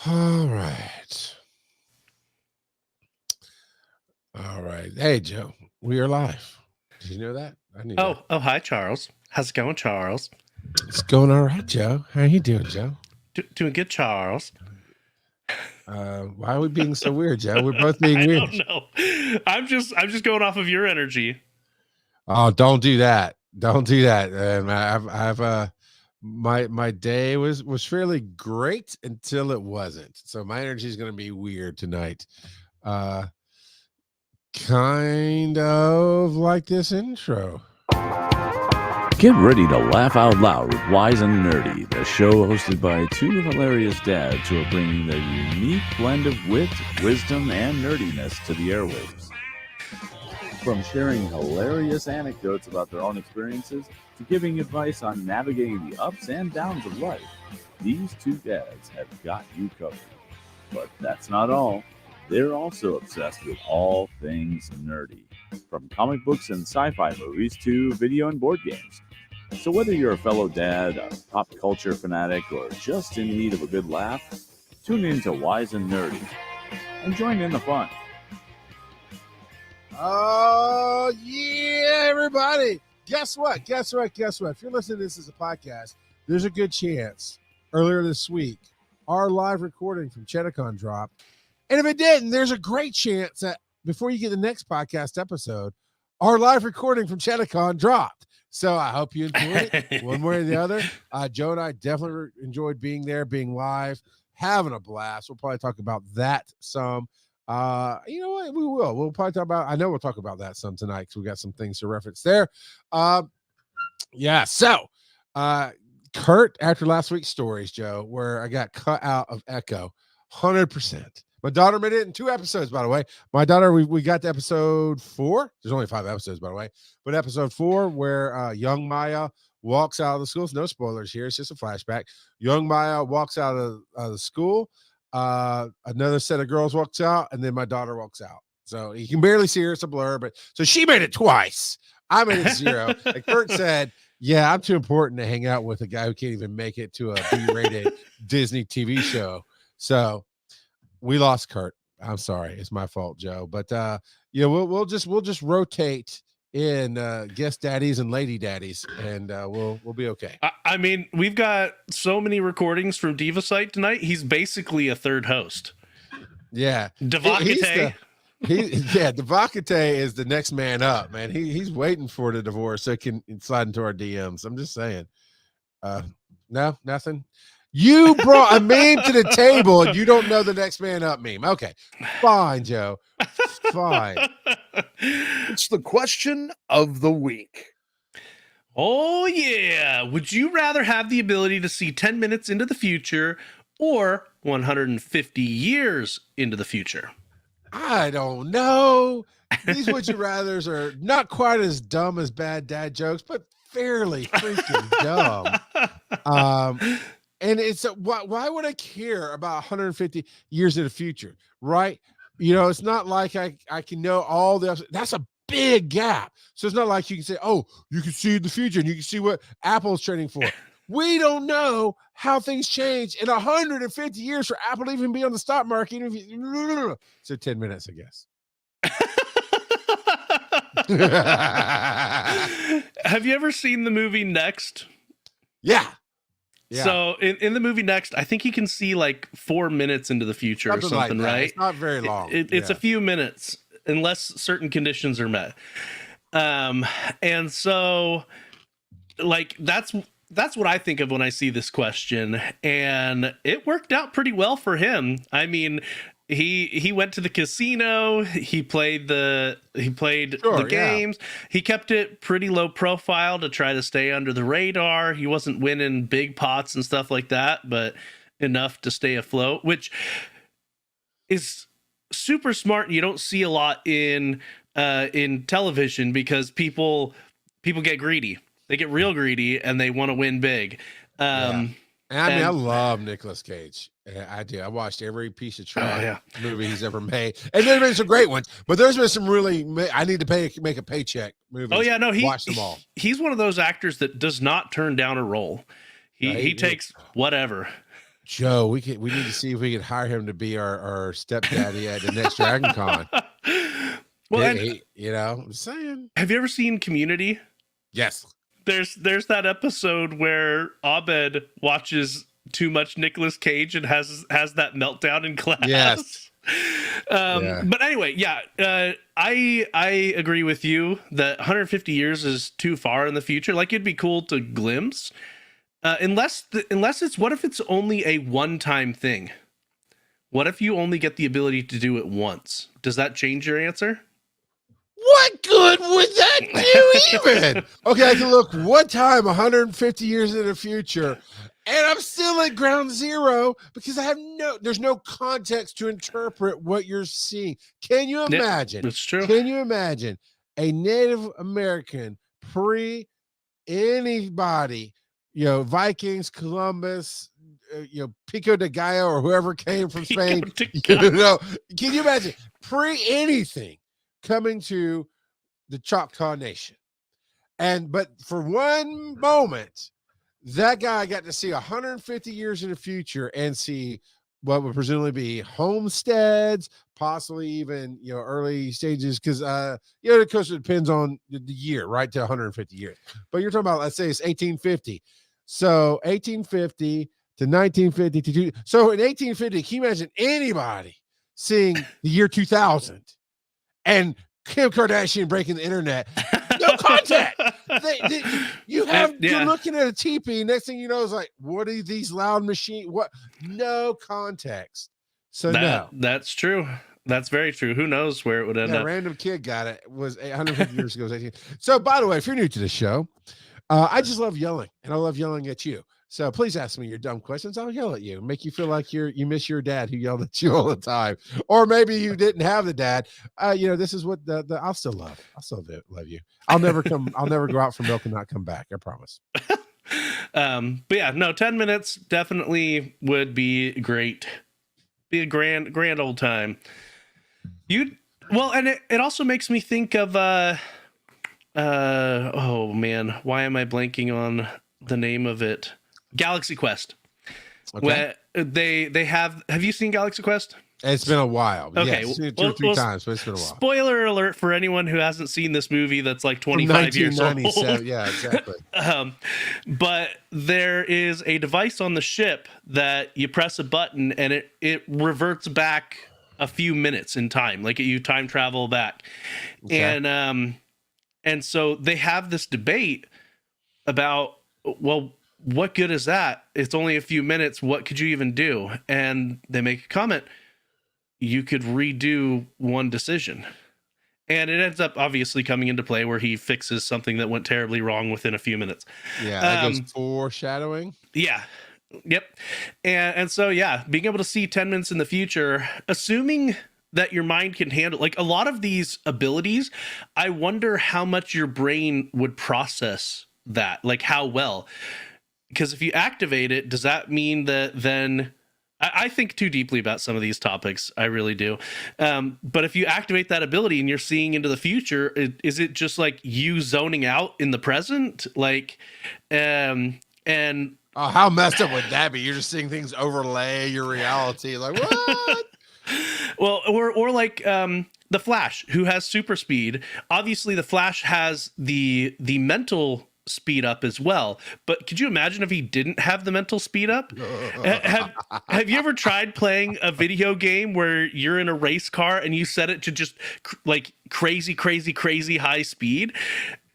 All right. All right. Hey, Joe, we are live. Did you know that? I knew that. Oh, hi, Charles. How's it going, Charles? It's going all right, Joe. How you doing, Joe? Doing good, Charles. Why are we being so weird, Joe? We're both being I weird. don't know. I'm just going off of your energy. Oh, don't do that. Don't do that. My day was fairly great until it wasn't. So my energy is going to be weird tonight. Uh, kind of like this intro. Get ready to laugh out loud with Wise and Nerdy, the show hosted by two hilarious dads who are bringing their unique blend of wit, wisdom, and nerdiness to the airwaves. From sharing hilarious anecdotes about their own experiences to giving advice on navigating the ups and downs of life, these two dads have got you covered. But that's not all. They're also obsessed with all things nerdy, from comic books and sci-fi movies to video and board games. So whether you're a fellow dad, a pop culture fanatic, or just in need of a good laugh, tune in to Wise and Nerdy and join in the fun. Oh, yeah, everybody. Guess what? If you're listening to this as a podcast, there's a good chance earlier this week, our live recording from CheddahCon dropped. And if it didn't, there's a great chance that before you get the next podcast episode, our live recording from CheddahCon dropped. So I hope you enjoyed it one way or the other. Joe and I definitely enjoyed being there, being live, having a blast. We'll probably talk about that some. You know what? We will. We'll probably talk about. I know we'll talk about that some tonight because we got some things to reference there. Yeah. So, Kurt, after last week's stories, Joe, where I got cut out of Echo, 100%. My daughter made it in 2 episodes, by the way. My daughter, we got to episode 4. There's only 5 episodes, by the way. But episode 4, where young Maya walks out of the school. No spoilers here. It's just a flashback. Young Maya walks out of the school. Another set of girls walks out, and then my daughter walks out. So you can barely see her. It's a blur. But so she made it twice. I made it 0. And Kurt said, yeah, I'm too important to hang out with a guy who can't even make it to a B-rated Disney TV show. So we lost Kurt. I'm sorry. It's my fault, Joe. But yeah, we'll just rotate in guest daddies and lady daddies, and we'll be okay. I mean, we've got so many recordings from Diva Site tonight. He's basically a third host. Yeah. Devakate. Devakate is the next man up, man. He's waiting for the divorce so he can slide into our DMs. I'm just saying. No, nothing. You brought a meme to the table and you don't know the next man up meme. Okay, fine, Joe. Fine. It's the question of the week. Oh, yeah. Would you rather have the ability to see 10 minutes into the future or 150 years into the future? I don't know. These would you rathers are not quite as dumb as bad dad jokes, but fairly freaking dumb. And it's why would I care about 150 years in the future, right? You know, it's not like I can know all the. That's a big gap. So it's not like you can say, oh, you can see the future and you can see what Apple's trading for. We don't know how things change in 150 years for Apple to even be on the stock market. So 10 minutes, I guess. Have you ever seen the movie Next? Yeah. So in the movie Next, I think you can see like 4 minutes into the future or something, like right? It's not very long. It's a few minutes unless certain conditions are met. And so like that's what I think of when I see this question, and it worked out pretty well for him. I mean, he went to the casino, he played the games. Yeah. He kept it pretty low profile to try to stay under the radar. He wasn't winning big pots and stuff like that, but enough to stay afloat, which is super smart. And you don't see a lot in television because people get greedy. They get real greedy and they want to win big. And I love Nicolas Cage. I do. I watched every piece of trash movie he's ever made, and there's been some great ones. But there's been some really. I need to make a paycheck movies. Oh yeah, no, watch them all. He's one of those actors that does not turn down a role. He takes whatever. Joe, we need to see if we could hire him to be our stepdaddy at the next Dragon Con. Well, I'm saying. Have you ever seen Community? Yes. There's that episode where Abed watches too much Nicolas Cage and has that meltdown in class. Yes. But anyway, I agree with you that 150 years is too far in the future. Like, it'd be cool to glimpse, unless it's, what if it's only a one-time thing? What if you only get the ability to do it once? Does that change your answer? What good would that do even? Okay, I can look one time 150 years in the future, and I'm still at ground zero because there's no context to interpret what you're seeing. Can you imagine? That's true. Can you imagine a Native American pre anybody, Vikings, Columbus, Pico de Gallo, or whoever came from Spain? Can you imagine pre anything coming to the Choctaw Nation? But for one moment, that guy got to see 150 years in the future and see what would presumably be homesteads, possibly even, early stages. Cause, of course, it depends on the year, right? To 150 years, but you're talking about, let's say it's 1850. So 1850 to 1952. So in 1850, can you imagine anybody seeing the year 2000 and Kim Kardashian breaking the internet? No contact. You're looking at a teepee. Next thing you know is like, what are these loud machines? What? No context. So that's true. That's very true. Who knows where it would end up? A random kid got it. It was 150 years ago. It was 18. So, by the way, if you're new to the show, I just love yelling, and I love yelling at you. So please ask me your dumb questions. I'll yell at you, make you feel like you miss your dad who yelled at you all the time, or maybe you didn't have the dad. This is what I'll still love. I'll still love you. I'll never go out for milk and not come back. I promise. But yeah, no, 10 minutes definitely would be great. Be a grand old time. And it also makes me think of oh man, why am I blanking on the name of it? Galaxy Quest. Okay. Where they have you seen Galaxy Quest? It's been a while. Okay, yes, two or three times, but it's been a while. Spoiler alert for anyone who hasn't seen this movie that's like 25 years old. Yeah, exactly. But there is a device on the ship that you press a button and it reverts back a few minutes in time, like you time travel back. Okay. And so they have this debate about, well, what good is that? It's only a few minutes. What could you even do? And they make a comment. You could redo one decision. And it ends up obviously coming into play where he fixes something that went terribly wrong within a few minutes. Yeah, that goes foreshadowing. Yeah. Yep. And so, yeah, being able to see 10 minutes in the future, assuming that your mind can handle, like a lot of these abilities, I wonder how much your brain would process that, like how well. Because if you activate it, does that mean that then... I think too deeply about some of these topics. I really do. But if you activate that ability and you're seeing into the future, is it just like you zoning out in the present? Like, and... Oh, how messed up would that be? You're just seeing things overlay your reality. Like, what? Well, or like the Flash, who has super speed. Obviously, the Flash has the mental speed up as well, but could you imagine if he didn't have the mental speed up? Have you ever tried playing a video game where you're in a race car and you set it to just like crazy high speed?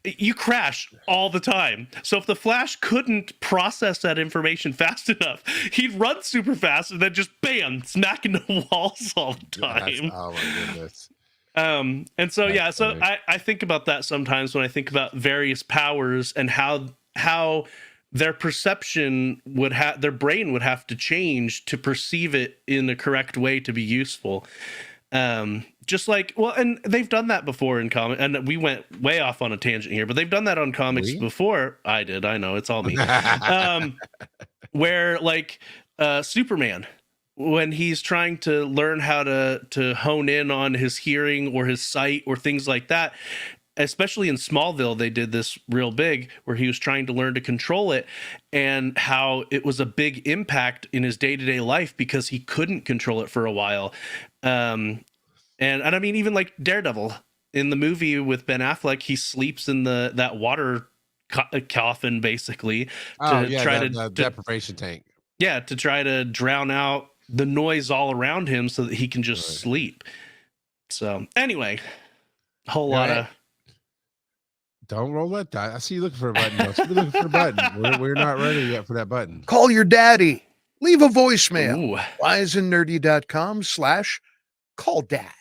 You crash all the time. So if the Flash couldn't process that information fast enough, he'd run super fast and then just bam, smack into walls all the time. Oh my goodness. And so, yeah, so I think about that sometimes when I think about various powers and how their perception their brain would have to change to perceive it in the correct way to be useful. Just like, well, and they've done that before in comic, and we went way off on a tangent here, but they've done that on comics before. I did. I know, it's all me. Where like Superman, when he's trying to learn how to hone in on his hearing or his sight or things like that, especially in Smallville, they did this real big where he was trying to learn to control it, and how it was a big impact in his day-to-day life because he couldn't control it for a while. And I mean, even like Daredevil in the movie with Ben Affleck, he sleeps in that water coffin basically to try the deprivation tank. Yeah, to try to drown out the noise all around him so that he can just sleep. So anyway, a whole lot of. Don't roll that die. I see you looking for a button. You're looking for a button. We're not ready yet for that button. Call your daddy. Leave a voicemail. Ooh. wiseandnerdy.com/call dad.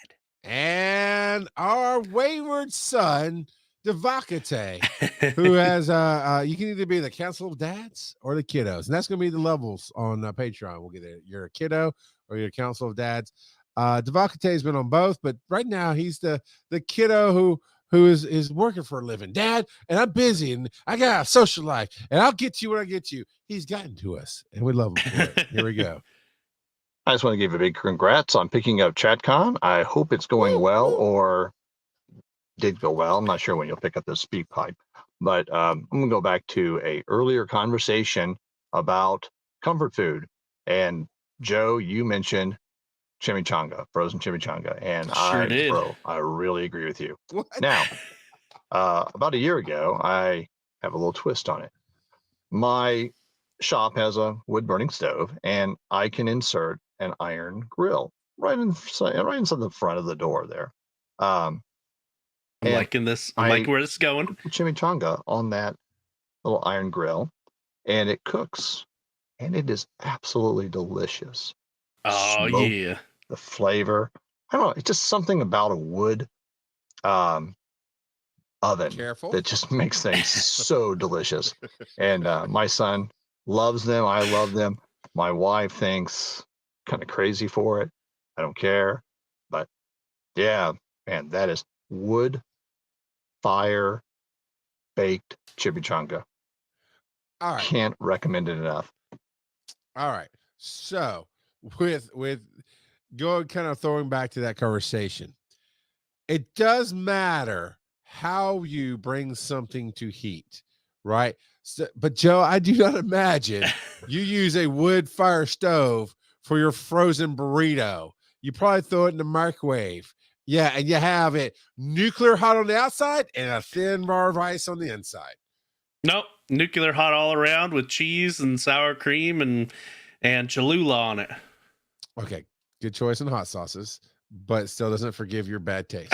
And our wayward son, Devakate, who has you can either be the Council of Dads or the Kiddos, and that's going to be the levels on Patreon. We'll get it. You're a kiddo or you're a Council of Dads. Devakate has been on both, but right now he's the kiddo who is working for a living. Dad, and I'm busy and I got a social life, and I'll get you when I get you. He's gotten to us, and we love him for it. Here we go. I just want to give a big congrats on picking up ChatCon. I hope it's going well, or did go well. I'm not sure when you'll pick up the speak pipe, but I'm going to go back to a earlier conversation about comfort food. And Joe, you mentioned chimichanga, frozen chimichanga, and I really agree with you. What? Now, about a year ago, I have a little twist on it. My shop has a wood burning stove, and I can insert an iron grill right inside the front of the door there. I'm liking this. I like where this is going. Chimichanga on that little iron grill, and it cooks, and it is absolutely delicious. Oh, Smoke, yeah. the flavor. I don't know. It's just something about a wood oven that just makes things so delicious. And my son loves them. I love them. My wife thinks kind of crazy for it. I don't care. But yeah, man, that is wood fire baked chimichanga. All right. Can't recommend it enough. All right. So with going kind of throwing back to that conversation, it does matter how you bring something to heat, right? So, but Joe, I do not imagine you use a wood fire stove for your frozen burrito. You probably throw it in the microwave. Yeah, and you have it nuclear hot on the outside and a thin bar of ice on the inside. Nope. Nuclear hot all around with cheese and sour cream and Cholula on it. Okay, good choice in hot sauces, but it still doesn't forgive your bad taste.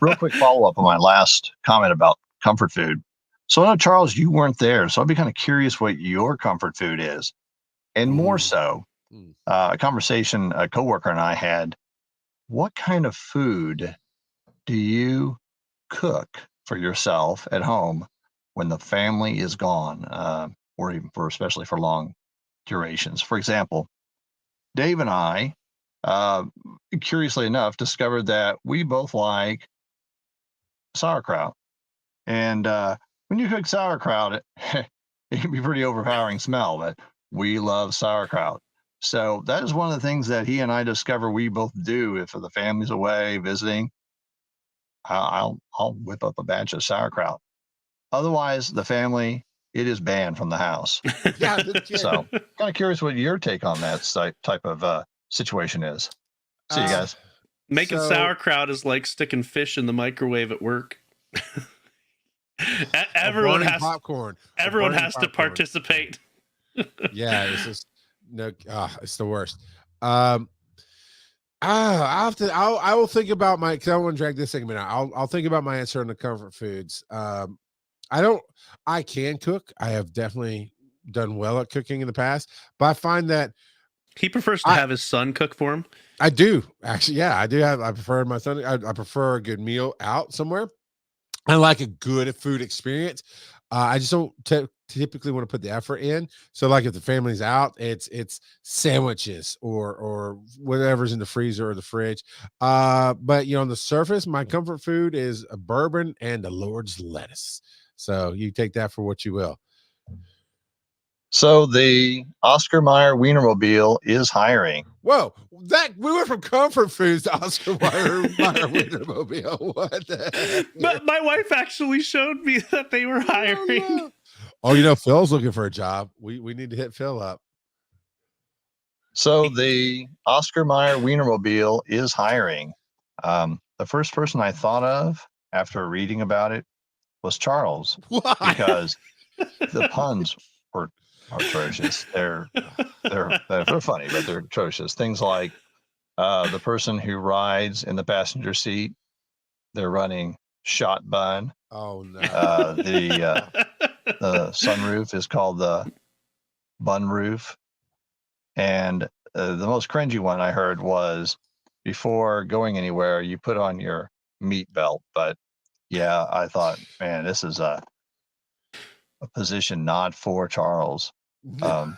Real quick follow-up on my last comment about comfort food. So I know, Charles, you weren't there, so I'd be kind of curious what your comfort food is. And more so, a conversation a coworker and I had, what kind of food do you cook for yourself at home when the family is gone, or even especially for long durations? For example, Dave and I, curiously enough, discovered that we both like sauerkraut. And when you cook sauerkraut, it can be pretty overpowering smell, but we love sauerkraut. So that is one of the things that he and I discover we both do. If the family's away visiting, I'll whip up a batch of sauerkraut. Otherwise, the family, it is banned from the house. Yeah, so kind of curious what your take on that type of situation is. See you guys. Making sauerkraut is like sticking fish in the microwave at work. Everyone has popcorn. Everyone has to participate. Yeah, it's just it's the worst. I will think about my, because I want to drag this segment out. I'll think about my answer on the comfort foods. I can cook. I have definitely done well at cooking in the past, but I find that he prefers to have his son cook for him. I do actually. Yeah, I prefer my son. I prefer a good meal out somewhere. I like a good food experience. I just don't typically want to put the effort in. So like if the family's out, it's sandwiches or whatever's in the freezer or the fridge. But on the surface, my comfort food is a bourbon and the Lord's lettuce. So you take that for what you will. So the Oscar Mayer Wienermobile is hiring. Whoa, that we went from comfort foods to Oscar Mayer Wienermobile. What the heck? But my wife actually showed me that they were hiring. Oh, you know, Phil's looking for a job. We need to hit Phil up. So the Oscar Mayer Wienermobile is hiring. The first person I thought of after reading about it was Charles. Why? Because the puns are atrocious. They're funny, but they're atrocious. Things like the person who rides in the passenger seat, they're running shot bun. Oh no. The sunroof is called the bun roof. And the most cringy one I heard was, before going anywhere, you put on your meat belt. But yeah, I thought, man, this is a position not for Charles. Not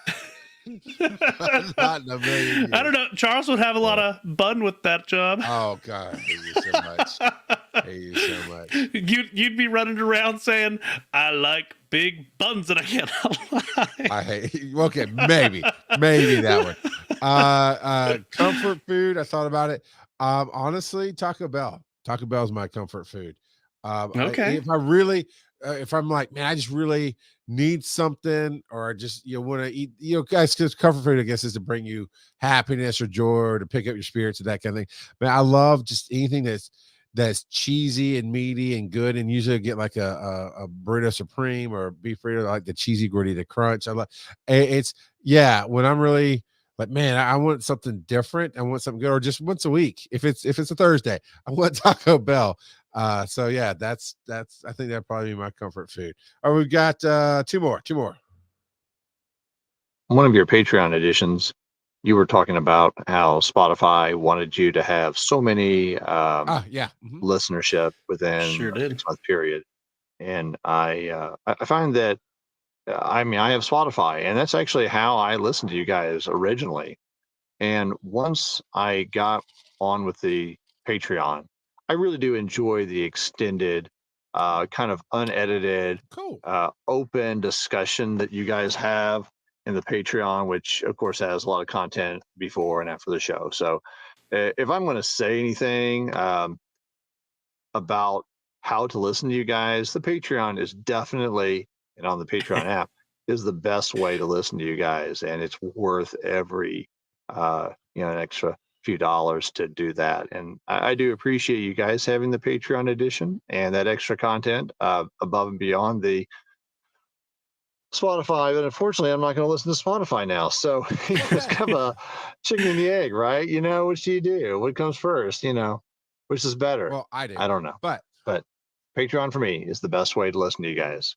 in a million years. I don't know. Charles would have a lot of bun with that job. Oh God, I hate you so much. I hate you so much. You'd be running around saying, "I like big buns that I cannot lie." I hate. Okay, maybe that one. Comfort food. I thought about it. Honestly, Taco Bell. Taco Bell is my comfort food. Okay. If I'm like, man, I just really need something, or just want to eat, guys, because comfort food, I guess, is to bring you happiness or joy, or to pick up your spirits and that kind of thing. Man, I love just anything that's cheesy and meaty and good. And usually I get like a burrito supreme or a beef burrito, like the cheesy gordita crunch. I love it's when I'm really like, man, I want something different. I want something good, or just once a week. If it's a Thursday, I want Taco Bell. So yeah, that's I think that'd probably be my comfort food. All right, we've got two more. One of your Patreon editions, you were talking about how Spotify wanted you to have so many listenership within Sure a did. 6-month period. And I find that, I have Spotify, and that's actually how I listened to you guys originally. And once I got on with the Patreon, I really do enjoy the extended, kind of unedited, Cool. open discussion that you guys have in the Patreon, which of course has a lot of content before and after the show. So if I'm going to say anything about how to listen to you guys, the Patreon is definitely, and on the Patreon app, is the best way to listen to you guys. And it's worth every, an extra few dollars to do that. And I do appreciate you guys having the Patreon edition and that extra content above and beyond the Spotify. But unfortunately, I'm not going to listen to Spotify now. So it's kind of a chicken and the egg, right? Which do you do? What comes first? Which is better? Well, I do. I don't know. But Patreon for me is the best way to listen to you guys.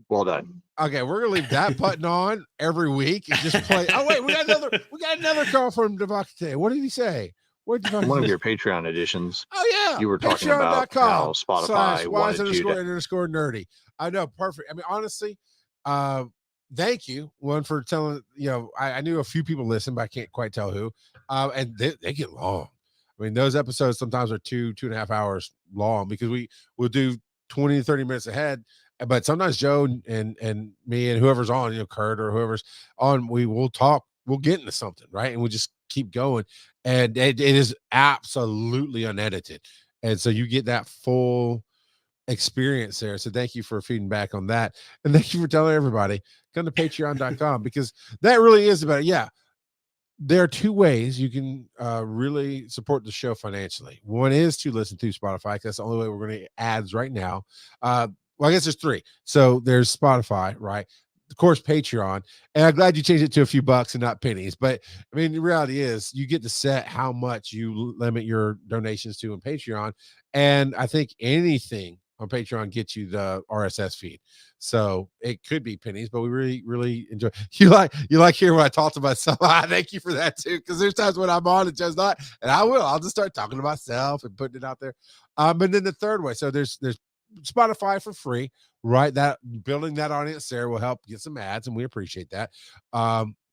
Well done. Okay, we're gonna leave that button on every week and just play. Oh wait, we got another call from Devakate. What did he say? What did One of your Patreon editions. Oh yeah, you were talking about how Spotify wanted you to _nerdy. I know, perfect. I mean, honestly, thank you for telling. I knew a few people listen, but I can't quite tell who. And they get long. I mean, those episodes sometimes are 2.5 hours long, because we'll do 20 to 30 minutes ahead. But sometimes Joe and me and whoever's on, Kurt or whoever's on, we'll talk, we'll get into something, right? And we'll just keep going. And it is absolutely unedited. And so you get that full experience there. So thank you for feeding back on that. And thank you for telling everybody, come to patreon.com, because that really is about it. Yeah. There are two ways you can really support the show financially. One is to listen through Spotify, because that's the only way we're going to get ads right now. Well, I guess there's three. So there's Spotify, right? Of course, Patreon. And I'm glad you changed it to a few bucks and not pennies. But I mean, the reality is you get to set how much you limit your donations to in Patreon. And I think anything on Patreon gets you the RSS feed. So it could be pennies, but we really, really enjoy. You like hearing what I talked about myself. Thank you for that too. Because there's times when I'm on and just not, and I'll just start talking to myself and putting it out there. But then the third way, so there's Spotify for free, right? That building that audience there will help get some ads, and we appreciate that.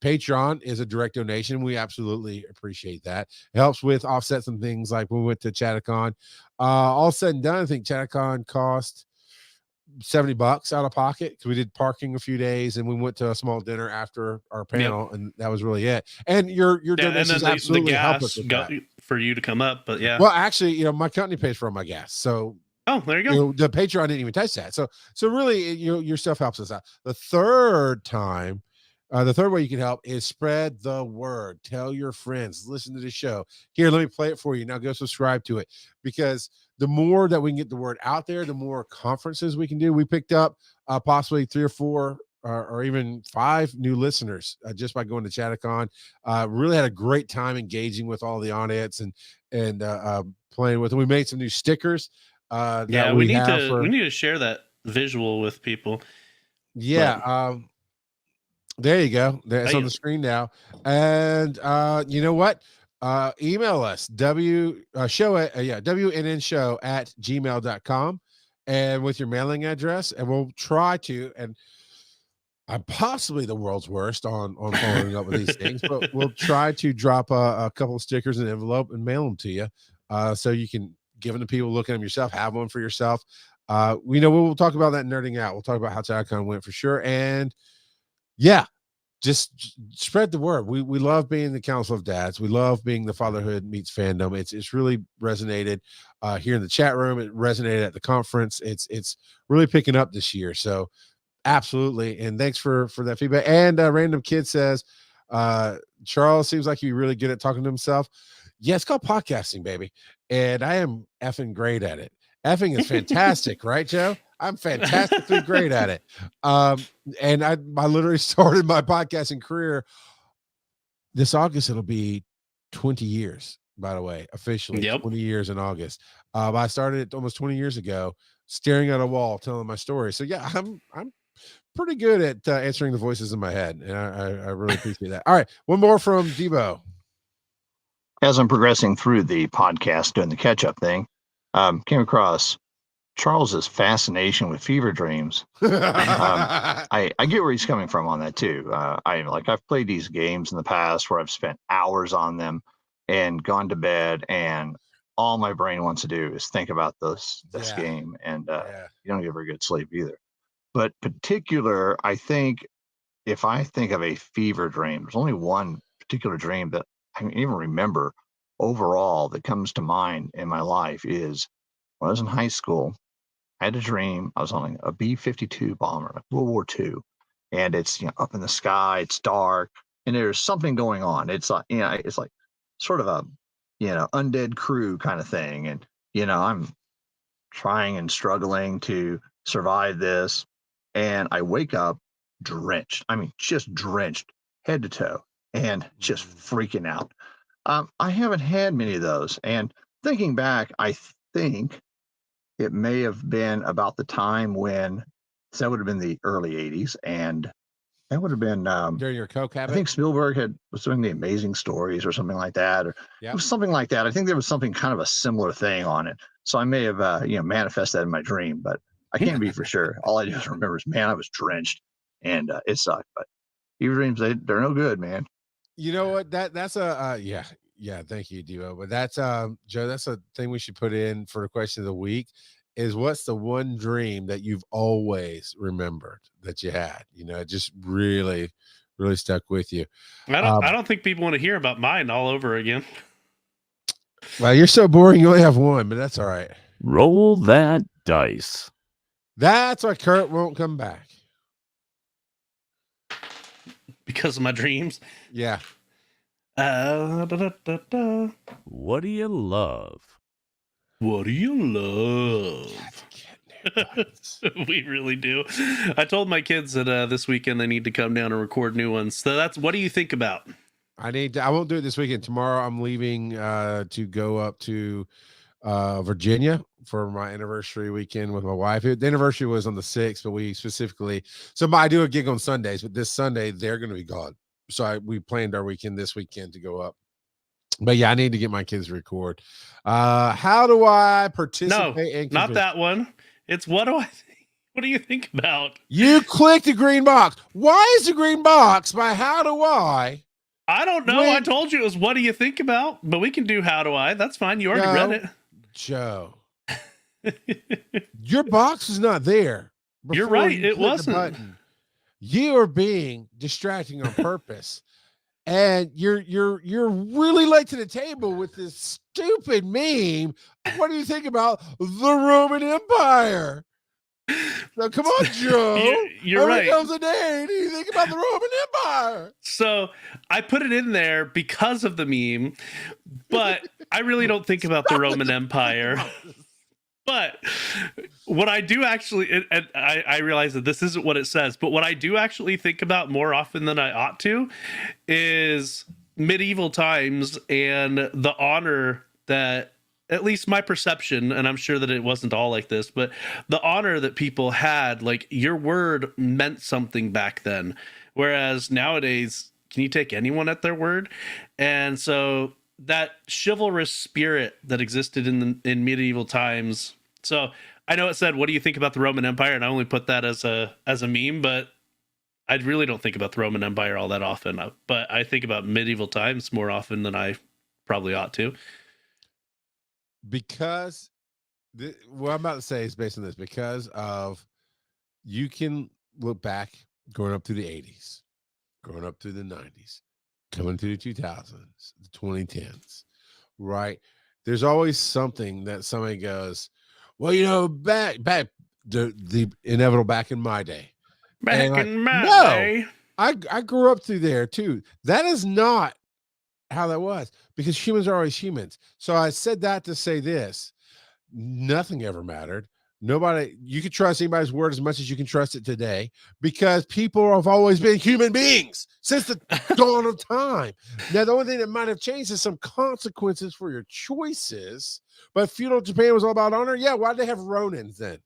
Patreon is a direct donation. We absolutely appreciate that. It helps with offset some things, like when we went to Chattacon. All said and done, I think Chattacon cost $70 out of pocket because we did parking a few days and we went to a small dinner after our panel, and that was really it. And your donations and then absolutely the help gas us with that. for you to come up, but yeah. Well, actually, my company pays for all my gas, so Oh, there you go. the Patreon didn't even touch that. So really, your stuff helps us out. The third way you can help is spread the word. Tell your friends, listen to the show. Here, let me play it for you. Now go subscribe to it, because the more that we can get the word out there, the more conferences we can do. We picked up possibly 3 or 4 or even 5 new listeners just by going to Chattacon. Really had a great time engaging with all the audience and playing with them. We made some new stickers. We need to share that visual with people. Yeah. There you go. That's on the screen now. And you know what? Email us wnnshow@gmail.com and with your mailing address, and we'll try to, and I'm possibly the world's worst on following up with these things, but we'll try to drop a couple of stickers in an envelope and mail them to you, so you can give them to people, look at them yourself, have one for yourself. We'll talk about that nerding out. We'll talk about how Chattacon went for sure. And yeah, just spread the word. We love being the Council of Dads. We love being the Fatherhood Meets Fandom. It's really resonated here in the chat room. It resonated at the conference. It's really picking up this year. So absolutely. And thanks for that feedback. And Random Kid says, Charles seems like he's really good at talking to himself. Yeah, it's called podcasting, baby. And I am effing great at it. Effing is fantastic, right, Joe? I'm fantastically great at it. And I literally started my podcasting career this August. It'll be 20 years, by the way, officially. 20 years in August. I started it almost 20 years ago, staring at a wall, telling my story. So yeah, I'm pretty good at answering the voices in my head, and I really appreciate that. All right, one more from Debo. As I'm progressing through the podcast, doing the catch-up thing, came across Charles's fascination with fever dreams. I get where he's coming from on that too. I've played these games in the past where I've spent hours on them and gone to bed, and all my brain wants to do is think about this game, and you don't get very good sleep either. But particular, I think if I think of a fever dream, there's only one particular dream that I can even remember overall that comes to mind in my life is when I was in high school. I had a dream. I was on a B-52 bomber, like World War II, and it's up in the sky. It's dark, and there's something going on. It's like it's like sort of a undead crew kind of thing, and I'm trying and struggling to survive this, and I wake up drenched. I mean, just drenched head to toe, and just freaking out. I haven't had many of those, and thinking back, I think it may have been about the time when, so that would have been the early 80s, and that would have been during your Coke habit. I think Spielberg was doing The Amazing Stories or something like that, or it was something like that. I think there was something kind of a similar thing on it. So I may have manifested that in my dream, but I can't be for sure. All I just remember is, man, I was drenched, and it sucked. But fever dreams, they're no good, man. You know what? That's a yeah. Thank you, Devo. But that's Joe. That's a thing we should put in for the question of the week. Is what's the one dream that you've always remembered that you had? It just really, really stuck with you. I don't think people want to hear about mine all over again. Well, you're so boring. You only have one, but that's all right. Roll that dice. That's why Kurt won't come back. Because of my dreams. Yeah. What do you love? What do you love? We really do. I told my kids that this weekend they need to come down and record new ones. So that's what do you think about? I won't do it this weekend. Tomorrow I'm leaving to go up to Virginia for my anniversary weekend with my wife. The anniversary was on the 6th, but we specifically, I do a gig on Sundays, but this Sunday they're going to be gone. So we planned our weekend this weekend to go up. But yeah, I need to get my kids to record. How do I participate? No, not that one. It's what do you think about? You click the green box. Why is the green box by how do I? I don't know. I told you it was what do you think about? But we can do how do I. That's fine. You already read it. Joe. Your box is not there. You're before right. you It click the wasn't. button. You are being distracting on purpose. And you're really late to the table with this stupid meme. What do you think about the Roman Empire? Now, come on, Joe. You're How many right. times a day do you think about the Roman Empire? So I put it in there because of the meme, but I really don't think about the Roman Empire. But what I do actually, and I realize that this isn't what it says, but what I do actually think about more often than I ought to is medieval times and the honor that, at least my perception, and I'm sure that it wasn't all like this, but the honor that people had, like your word meant something back then. Whereas nowadays, can you take anyone at their word? And so that chivalrous spirit that existed in medieval times. So I know it said, "What do you think about the Roman Empire?" And I only put that as a meme, but I really don't think about the Roman Empire all that often. But I think about medieval times more often than I probably ought to. Because what I'm about to say is based on this. Because of you can look back, going up through the 80s, going up through the 90s, coming through the 2000s, the 2010s, right? There's always something that somebody goes, well, you know, back the inevitable back in my day. Back in my day. I grew up through there too. That is not how that was, because humans are always humans. So I said that to say this: nothing ever mattered. Nobody, you can trust anybody's word as much as you can trust it today, because people have always been human beings since the dawn of time. Now, the only thing that might have changed is some consequences for your choices. But feudal Japan was all about honor. Yeah, why'd they have Ronins then?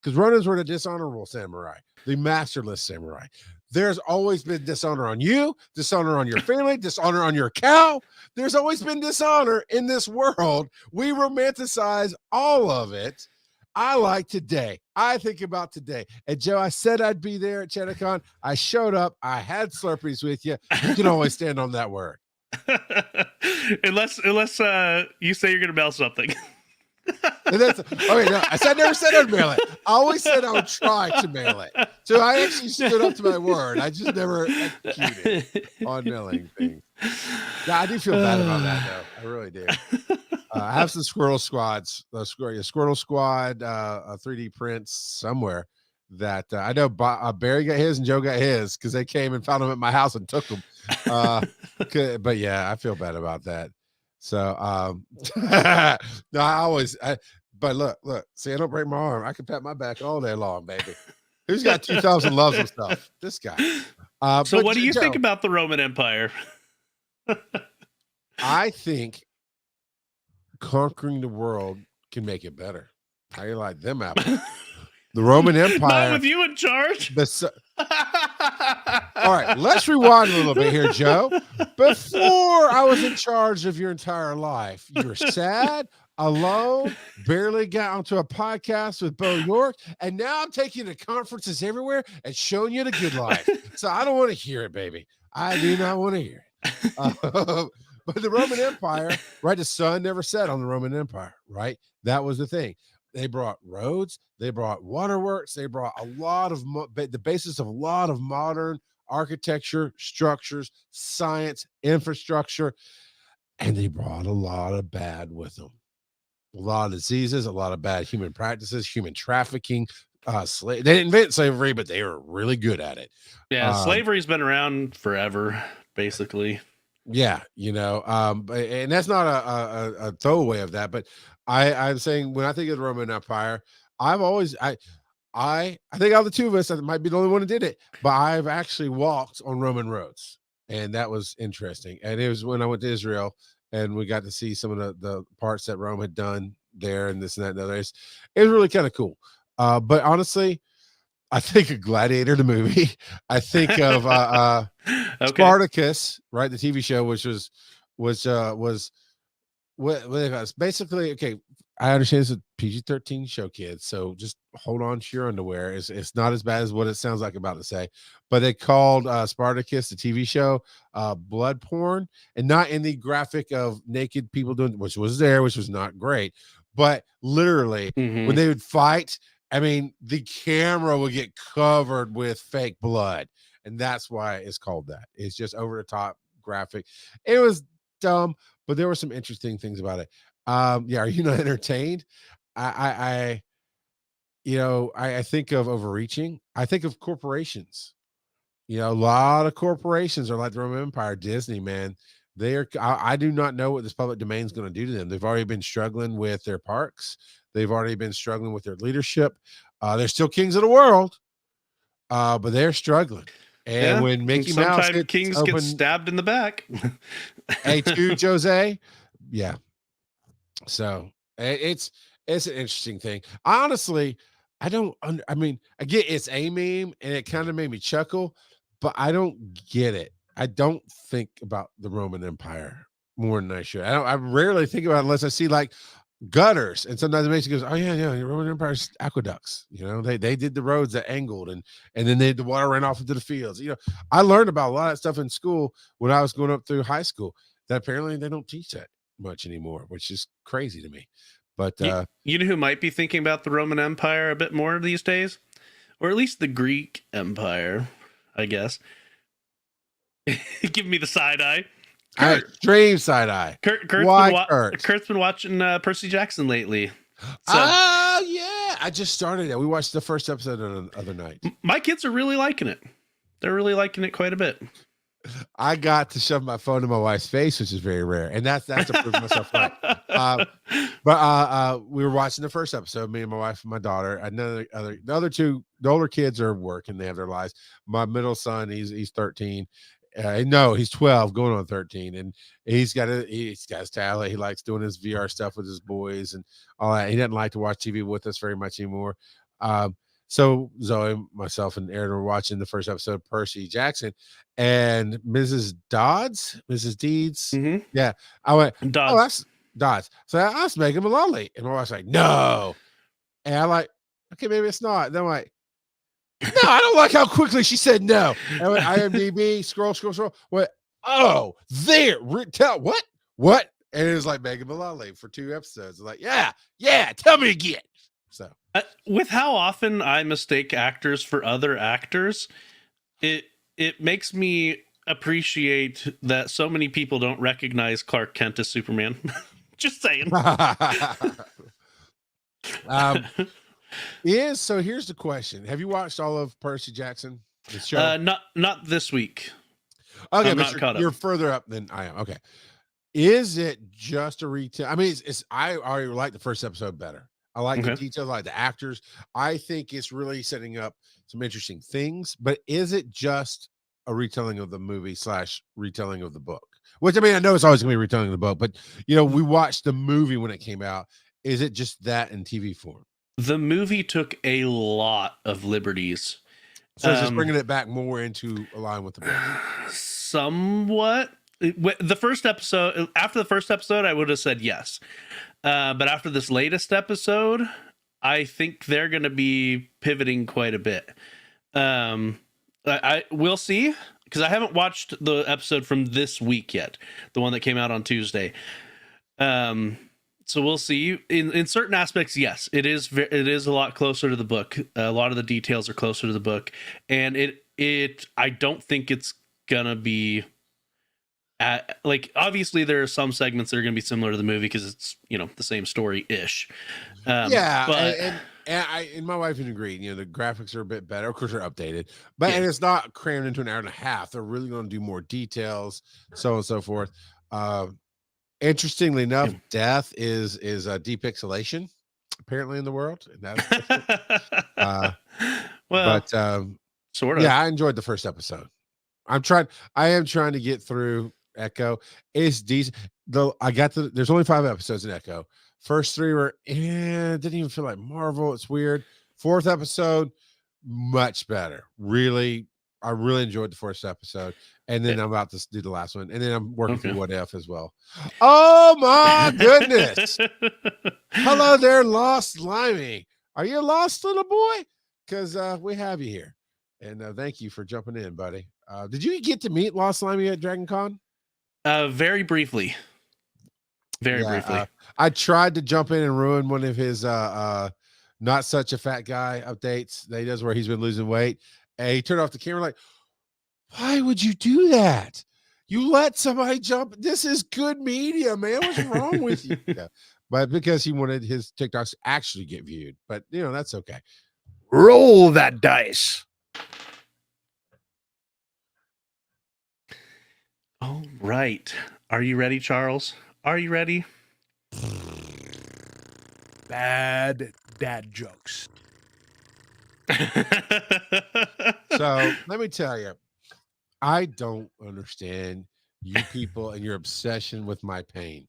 Because Ronins were the dishonorable samurai, the masterless samurai. There's always been dishonor on you, dishonor on your family, dishonor on your cow. There's always been dishonor in this world. We romanticize all of it. I like today. I think about today. And Joe, I said I'd be there at CheddarCon. I showed up. I had Slurpees with you. You can always stand on that word. unless you say you're going to mail something. And that's okay. No, I never said I'd mail it. I always said I would try to mail it. So I actually stood up to my word. I just never executed on mailing things. Yeah, I do feel bad about that, though. I really do. I have some Squirrel Squads, Squirrel Squad, 3D prints somewhere that I know Barry got his and Joe got his because they came and found them at my house and took them. But yeah, I feel bad about that. So no, but look, see, I don't break my arm. I can pat my back all day long, baby. Who's got 2,000 loves and stuff? This guy. So what do you think about the Roman Empire? I think conquering the world can make it better. How you like them apples? The Roman Empire. Not with you in charge. All right, let's rewind a little bit here, Joe. Before I was in charge of your entire life, you were sad, alone, barely got onto a podcast with Bo York, and now I'm taking you to conferences everywhere and showing you the good life. So I don't want to hear it, baby. I do not want to hear it. But the Roman Empire, right? The sun never set on the Roman Empire, right? That was the thing. They brought roads, they brought waterworks, they brought a lot of the basis of a lot of modern architecture, structures, science, infrastructure, and they brought a lot of bad with them. A lot of diseases, a lot of bad human practices, human trafficking. They didn't invent slavery, but they were really good at it. Yeah, slavery's been around forever, basically. Yeah, and that's not a throwaway of that, but I'm saying when I think of the Roman Empire, I've always I think out of the two of us, I might be the only one who did it, but I've actually walked on Roman roads, and that was interesting. And it was when I went to Israel, and we got to see some of the parts that Rome had done there, and this and that and other. It was really kind of cool. But honestly, I think of Gladiator, the movie. I think of Okay. Spartacus, right? The TV show, which was what basically, okay. I understand it's a PG-13 show, kids, so just hold on to your underwear. It's not as bad as what it sounds like I'm about to say, but they called Spartacus, the TV show, blood porn, and not in the graphic of naked people doing, which was not great, but literally when they would fight I mean, the camera would get covered with fake blood, and that's why it's called that. It's just over the top graphic. It was dumb, but there were some interesting things about it. Yeah, are you not entertained? I I think of overreaching. I think of corporations. A lot of corporations are like the Roman Empire, Disney, man. They are. I do not know what this public domain is going to do to them. They've already been struggling with their parks. They've already been struggling with their leadership. They're still kings of the world, but they're struggling. And when Mickey Mouse sometimes kings open, get stabbed in the back. A2 Jose, yeah. So it's an interesting thing. Honestly, I don't. I mean, again, it's a meme, and it kind of made me chuckle, but I don't get it. I don't think about the Roman Empire more than I should. I rarely think about it unless I see like gutters, and sometimes it makes me goes, oh yeah, the Roman Empire's aqueducts. They did the roads that angled, and then the water ran off into the fields. I learned about a lot of stuff in school when I was going up through high school that apparently they don't teach that much anymore, which is crazy to me. But you know who might be thinking about the Roman Empire a bit more these days, or at least the Greek Empire, I guess. Give me the side eye. Extreme side eye. Kurt's been watching Percy Jackson lately. Yeah, I just started it. We watched the first episode the other night. My kids are really liking it. They're really liking it quite a bit. I got to shove my phone in my wife's face, which is very rare, and that's to prove myself right. But we were watching the first episode, me and my wife and my daughter. The older kids are working; they have their lives. My middle son, he's 13. No, he's 12, going on 13, and he's got his talent. He likes doing his VR stuff with his boys and all that. He doesn't like to watch TV with us very much anymore. So Zoe, myself, and Aaron were watching the first episode of Percy Jackson, and Mrs. Deeds. Mm-hmm. Yeah, I went, Dodds. oh, that's Dodds. So I was making him a lolly, and my wife's like, no, and I'm like, okay, maybe it's not. And then I'm like, no, I don't like how quickly she said no. And I went IMDb, scroll. What? Oh, there. Tell what? And it was like Megan Mullally for 2 episodes. I'm like, yeah. Tell me again. So, with how often I mistake actors for other actors, it makes me appreciate that so many people don't recognize Clark Kent as Superman. Just saying. So here's the question: have you watched all of Percy Jackson? The show? Not this week. Okay, I'm but not caught up. You're further up than I am. Okay, is it just a retell? I mean, I already like the first episode better. I like the details, I like the actors. I think it's really setting up some interesting things. But is it just a retelling of the movie / retelling of the book? Which, I mean, I know it's always going to be retelling of the book, but we watched the movie when it came out. Is it just that in TV form? The movie took a lot of liberties. So it's just bringing it back more into line with the book. Somewhat. The first episode, after the first episode, I would have said yes. But after this latest episode, I think they're going to be pivoting quite a bit. I will see, because I haven't watched the episode from this week yet, the one that came out on Tuesday. So we'll see. In certain aspects, yes, it is a lot closer to the book. A lot of the details are closer to the book, and I don't think it's gonna be obviously there are some segments that are gonna be similar to the movie because it's the same story ish. But and my wife would agree. The graphics are a bit better. Of course, they're updated, but and it's not crammed into an hour and a half. They're really going to do more details, so on and so forth. Interestingly enough, death is depixelation apparently in the world. And that's sort of. Yeah, I enjoyed the first episode. I am trying to get through Echo. It's decent. There's only 5 episodes in Echo. First 3 were didn't even feel like Marvel. It's weird. 4th episode, much better. I really enjoyed the first episode. And then I'm about to do the last one. And then I'm working through What If as well. Oh my goodness. Hello there, Lost Limey. Are you lost, little boy? Because we have you here. And thank you for jumping in, buddy. Did you get to meet Lost Limey at Dragon Con? Very briefly. Very briefly. I tried to jump in and ruin one of his Not Such a Fat Guy updates that he does where he's been losing weight. And he turned off the camera like, why would you do that? You let somebody jump. This is good media, man. What's wrong with you? Yeah. But because he wanted his TikToks to actually get viewed. But, that's okay. Roll that dice. All right. Are you ready, Charles? Are you ready? Bad dad jokes. So let me tell you, I don't understand you people and your obsession with my pain.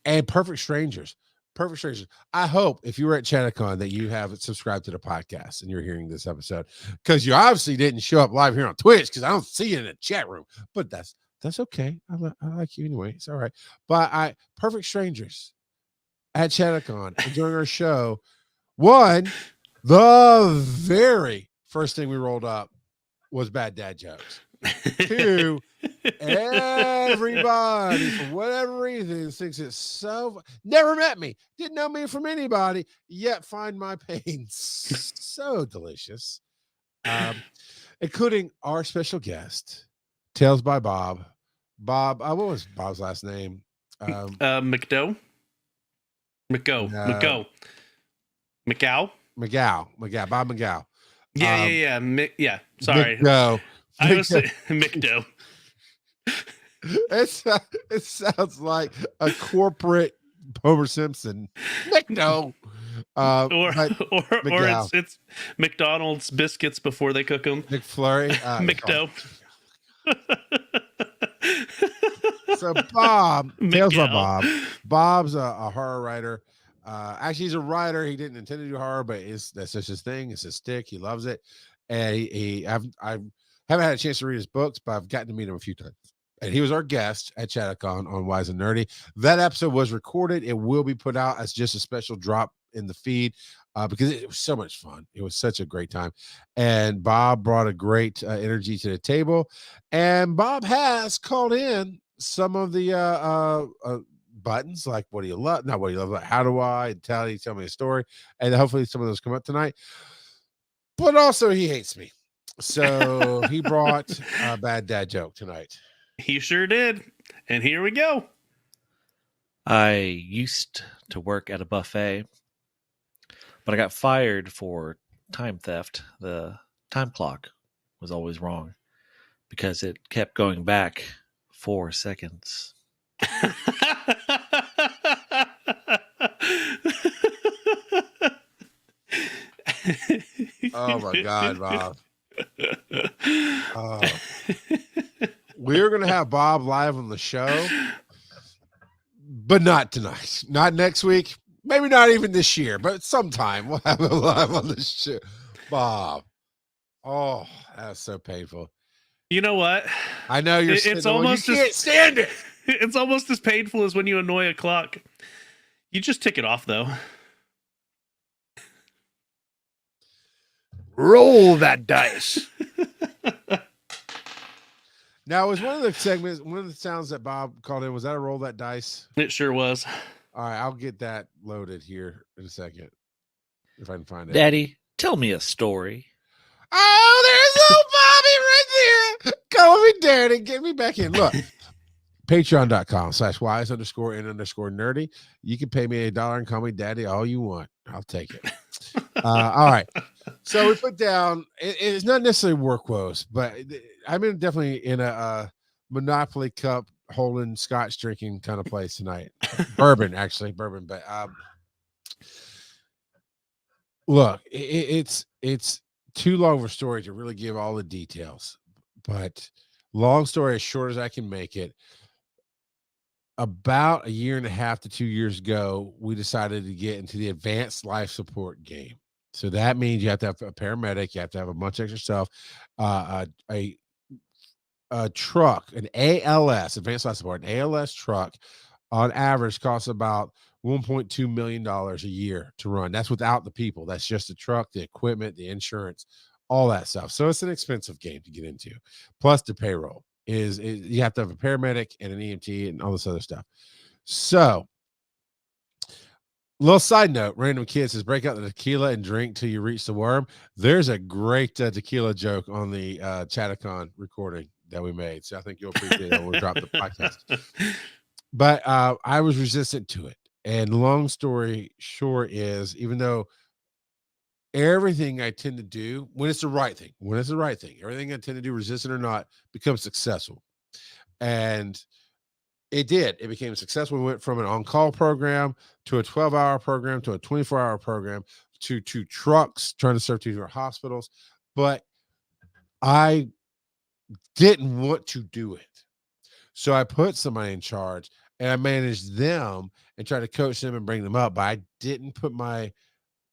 And Perfect Strangers. Perfect Strangers. I hope if you were at ChinaCon that you have subscribed to the podcast and you're hearing this episode, because you obviously didn't show up live here on Twitch because I don't see you in the chat room. But that's okay. I like you anyway. It's all right. But Perfect Strangers at ChinaCon and during our show, the very first thing we rolled up was bad dad jokes. Two, everybody for whatever reason thinks it's so never met me, didn't know me from anybody, yet find my pain so delicious. Including our special guest, Tales by Bob. Bob, what was Bob's last name? McDo. McGow. Bob McGow. Yeah. Sorry. McDo. I was McDo. It sounds like a corporate Homer Simpson. McDo. Or it's McDonald's biscuits before they cook them. McFlurry. McDo. So Bob, Tales by Bob. Bob's a horror writer. Actually, he's a writer. He didn't intend to do horror, but that's just his thing. It's his stick. He loves it. And I haven't had a chance to read his books, but I've gotten to meet him a few times. And he was our guest at ChinaCon on Wise and Nerdy. That episode was recorded. It will be put out as just a special drop in the feed because it was so much fun. It was such a great time. And Bob brought a great energy to the table. And Bob has called in some of the buttons, like what do you love? Not what do you love, but how do I tell me a story. And hopefully some of those come up tonight. But also he hates me. So he brought a bad dad joke tonight. He sure did. And here we go. I used to work at a buffet, but I got fired for time theft. The time clock was always wrong because it kept going back 4 seconds. Oh my God, Bob. We're going to have Bob live on the show, but not tonight. Not next week. Maybe not even this year, but sometime we'll have him live on the show. Bob. Oh, that's so painful. You know what? I know you're it's almost you can't stand it. It's almost as painful as when you annoy a clock. You just tick it off, though. Roll that dice. Now, was one of the sounds that Bob called in, was that a roll that dice? It sure was. All right, I'll get that loaded here in a second if I can find it. Daddy, tell me a story. Oh, there's old Bobby right there. Call me daddy. Get me back in. Look, patreon.com/wise_and_nerdy. You can pay me $1 and call me daddy all you want. I'll take it. All right. So we put down, it's not necessarily work woes, but I'm definitely in a Monopoly Cup holding scotch drinking kind of place tonight. Bourbon. But look, it's too long of a story to really give all the details, but long story as short as I can make it, about 1.5 to 2 years ago, we decided to get into the advanced life support game. So that means you have to have a paramedic, you have to have a bunch of extra stuff, a truck, an ALS, advanced life support, an ALS truck on average costs about $1.2 million a year to run. That's without the people. That's just the truck, the equipment, the insurance, all that stuff. So it's an expensive game to get into. Plus the payroll is you have to have a paramedic and an EMT and all this other stuff. So Little side note, random kid says, break out the tequila and drink till you reach the worm. There's a great tequila joke on the Chattacon recording that we made. So I think you'll appreciate it when we drop the podcast. But I was resistant to it. And long story short is, even though everything I tend to do, when it's the right thing, everything I tend to do, resistant or not, becomes successful. And it did. It became successful. We went from an on-call program to a 12-hour program to a 24-hour program to 2 trucks trying to serve 2 different hospitals. But I didn't want to do it. So I put somebody in charge and I managed them and tried to coach them and bring them up. But I didn't put my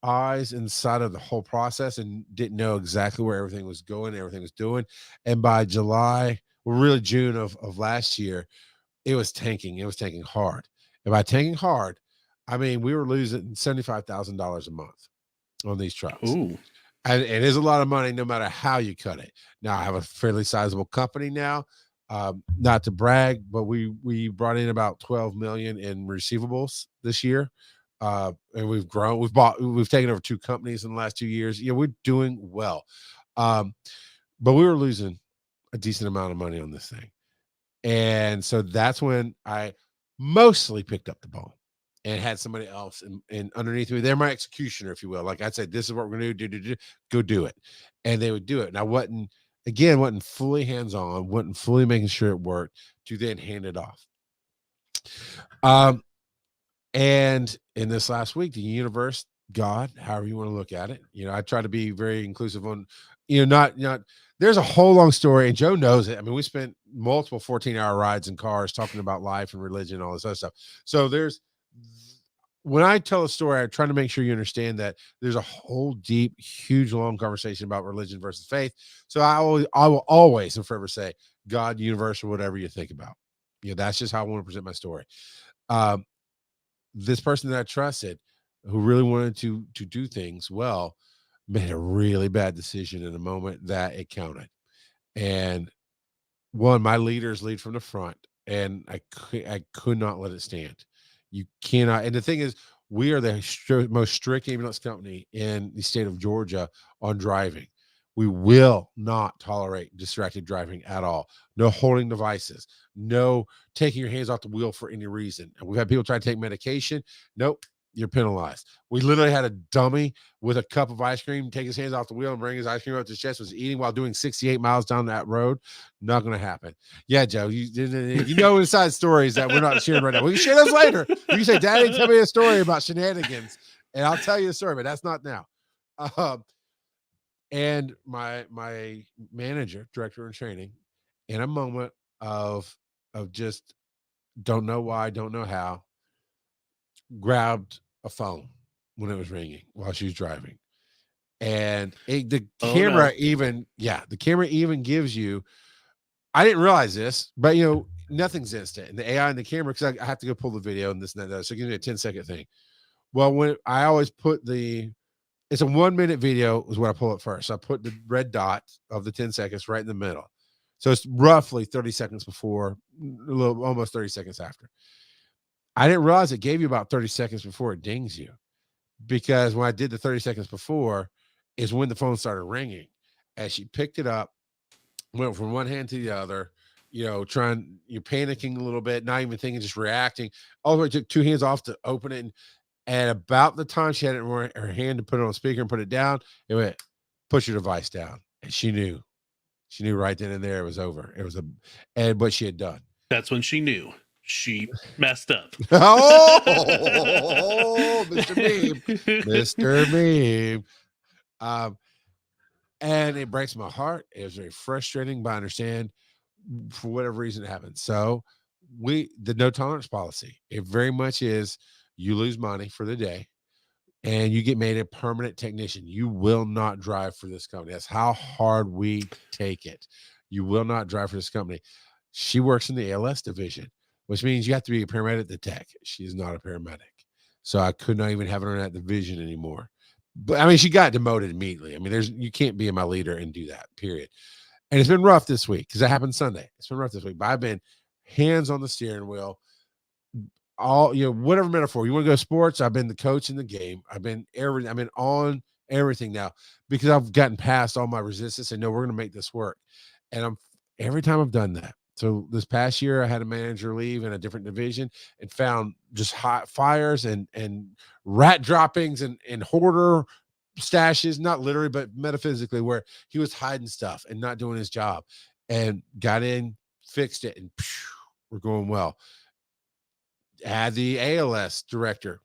eyes inside of the whole process and didn't know exactly where everything was going, everything was doing. And by July, well, really June of last year, it was tanking. It was tanking hard. And by tanking hard, I mean, we were losing $75,000 a month on these trucks. Ooh. And it is a lot of money no matter how you cut it. Now I have a fairly sizable company now. Not to brag, but we brought in about 12 million in receivables this year. And we've grown, we've taken over 2 companies in the last 2 years. You know, we're doing well. But we were losing a decent amount of money on this thing. And so that's when I mostly picked up the ball and had somebody else and underneath me. They're my executioner, if you will. Like I'd say, this is what we're going to do, go do it. And they would do it. And I wasn't fully hands-on, wasn't fully making sure it worked to then hand it off. And in this last week, the universe, God, however you want to look at it, you know, I try to be very inclusive on, you know, not there's a whole long story and Joe knows it. I mean, we spent multiple 14-hour rides in cars talking about life and religion and all this other stuff. So when I tell a story, I try to make sure you understand that there's a whole deep, huge, long conversation about religion versus faith. So I will always and forever say God, universe, or whatever you think about. You know, that's just how I want to present my story. This person that I trusted, who really wanted to do things well, made a really bad decision in a moment that it counted. And my leaders lead from the front, and I could not let it stand. You cannot. And the thing is, we are the most strict ambulance company in the state of Georgia on driving. We will not tolerate distracted driving at all. No holding devices. No taking your hands off the wheel for any reason. And we've had people try to take medication. Nope, you're penalized. We literally had a dummy with a cup of ice cream take his hands off the wheel and bring his ice cream up to his chest, was eating while doing 68 miles down that road. Not going to happen. Yeah, Joe, you know inside stories that we're not sharing right now. We can share those later. You can say, Daddy, tell me a story about shenanigans, and I'll tell you a story, but that's not now. And my manager, director in training, in a moment of just don't know why, don't know how, grabbed a phone when it was ringing while she was driving. And the camera even gives you, I didn't realize this, but you know, nothing's instant. And the AI and the camera, because I have to go pull the video and this and that. So give me a 10-second thing. Well, when I always put it's a 1-minute video is what I pull it first. So I put the red dot of the 10 seconds right in the middle. So it's roughly 30 seconds before, almost 30 seconds after. I didn't realize it gave you about 30 seconds before it dings you, because when I did the 30 seconds before is when the phone started ringing. As she picked it up, went from one hand to the other, you know, you're panicking a little bit, not even thinking, just reacting. All the way took 2 hands off to open it. And about the time she had it in her hand to put it on speaker and put it down, it went, push your device down. And she knew right then and there it was over. It was what she had done. That's when she knew she messed up. Oh, Mr. Meme. And it breaks my heart. It was very frustrating, but I understand for whatever reason it happened. So the no tolerance policy, it very much is, you lose money for the day and you get made a permanent technician. You will not drive for this company. That's how hard we take it. You will not drive for this company. She works in the ALS division, which means you have to be a paramedic at the tech. She is not a paramedic. So I could not even have her in that division anymore. But I mean, she got demoted immediately. I mean, you can't be my leader and do that, period. And it's been rough this week because it happened Sunday. It's been rough this week, but I've been hands on the steering wheel, all, whatever metaphor you want to go sports. I've been the coach in the game. I've been everything. I've been on everything now because I've gotten past all my resistance and know we're going to make this work. And every time I've done that. So this past year, I had a manager leave in a different division and found just hot fires and rat droppings and hoarder stashes, not literally, but metaphysically, where he was hiding stuff and not doing his job, and got in, fixed it, and we're going well. Had the ALS director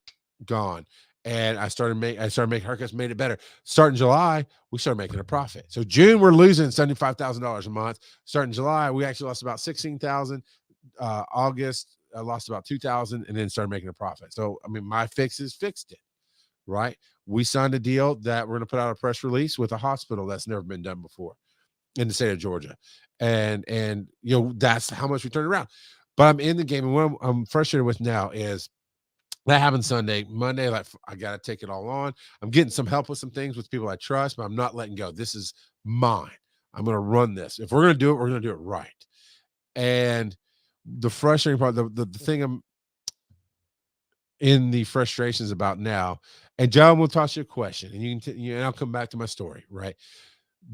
gone, and I started making haircuts, made it better. Starting July, we started making a profit. So June, we're losing $75,000 a month. Starting July, we actually lost about 16,000. August, I lost about 2,000, and then started making a profit. So I mean, my fixes fixed it, right? We signed a deal that we're going to put out a press release with a hospital that's never been done before in the state of Georgia, and that's how much we turned around. But I'm in the game, and what I'm frustrated with now is that happened Sunday. Monday, like, I got to take it all on. I'm getting some help with some things with people I trust, but I'm not letting go. This is mine. I'm going to run this. If we're going to do it, we're going to do it right. And the frustrating part, the thing I'm in the frustrations about now, and John will toss you a question, and you can, and I'll come back to my story, right?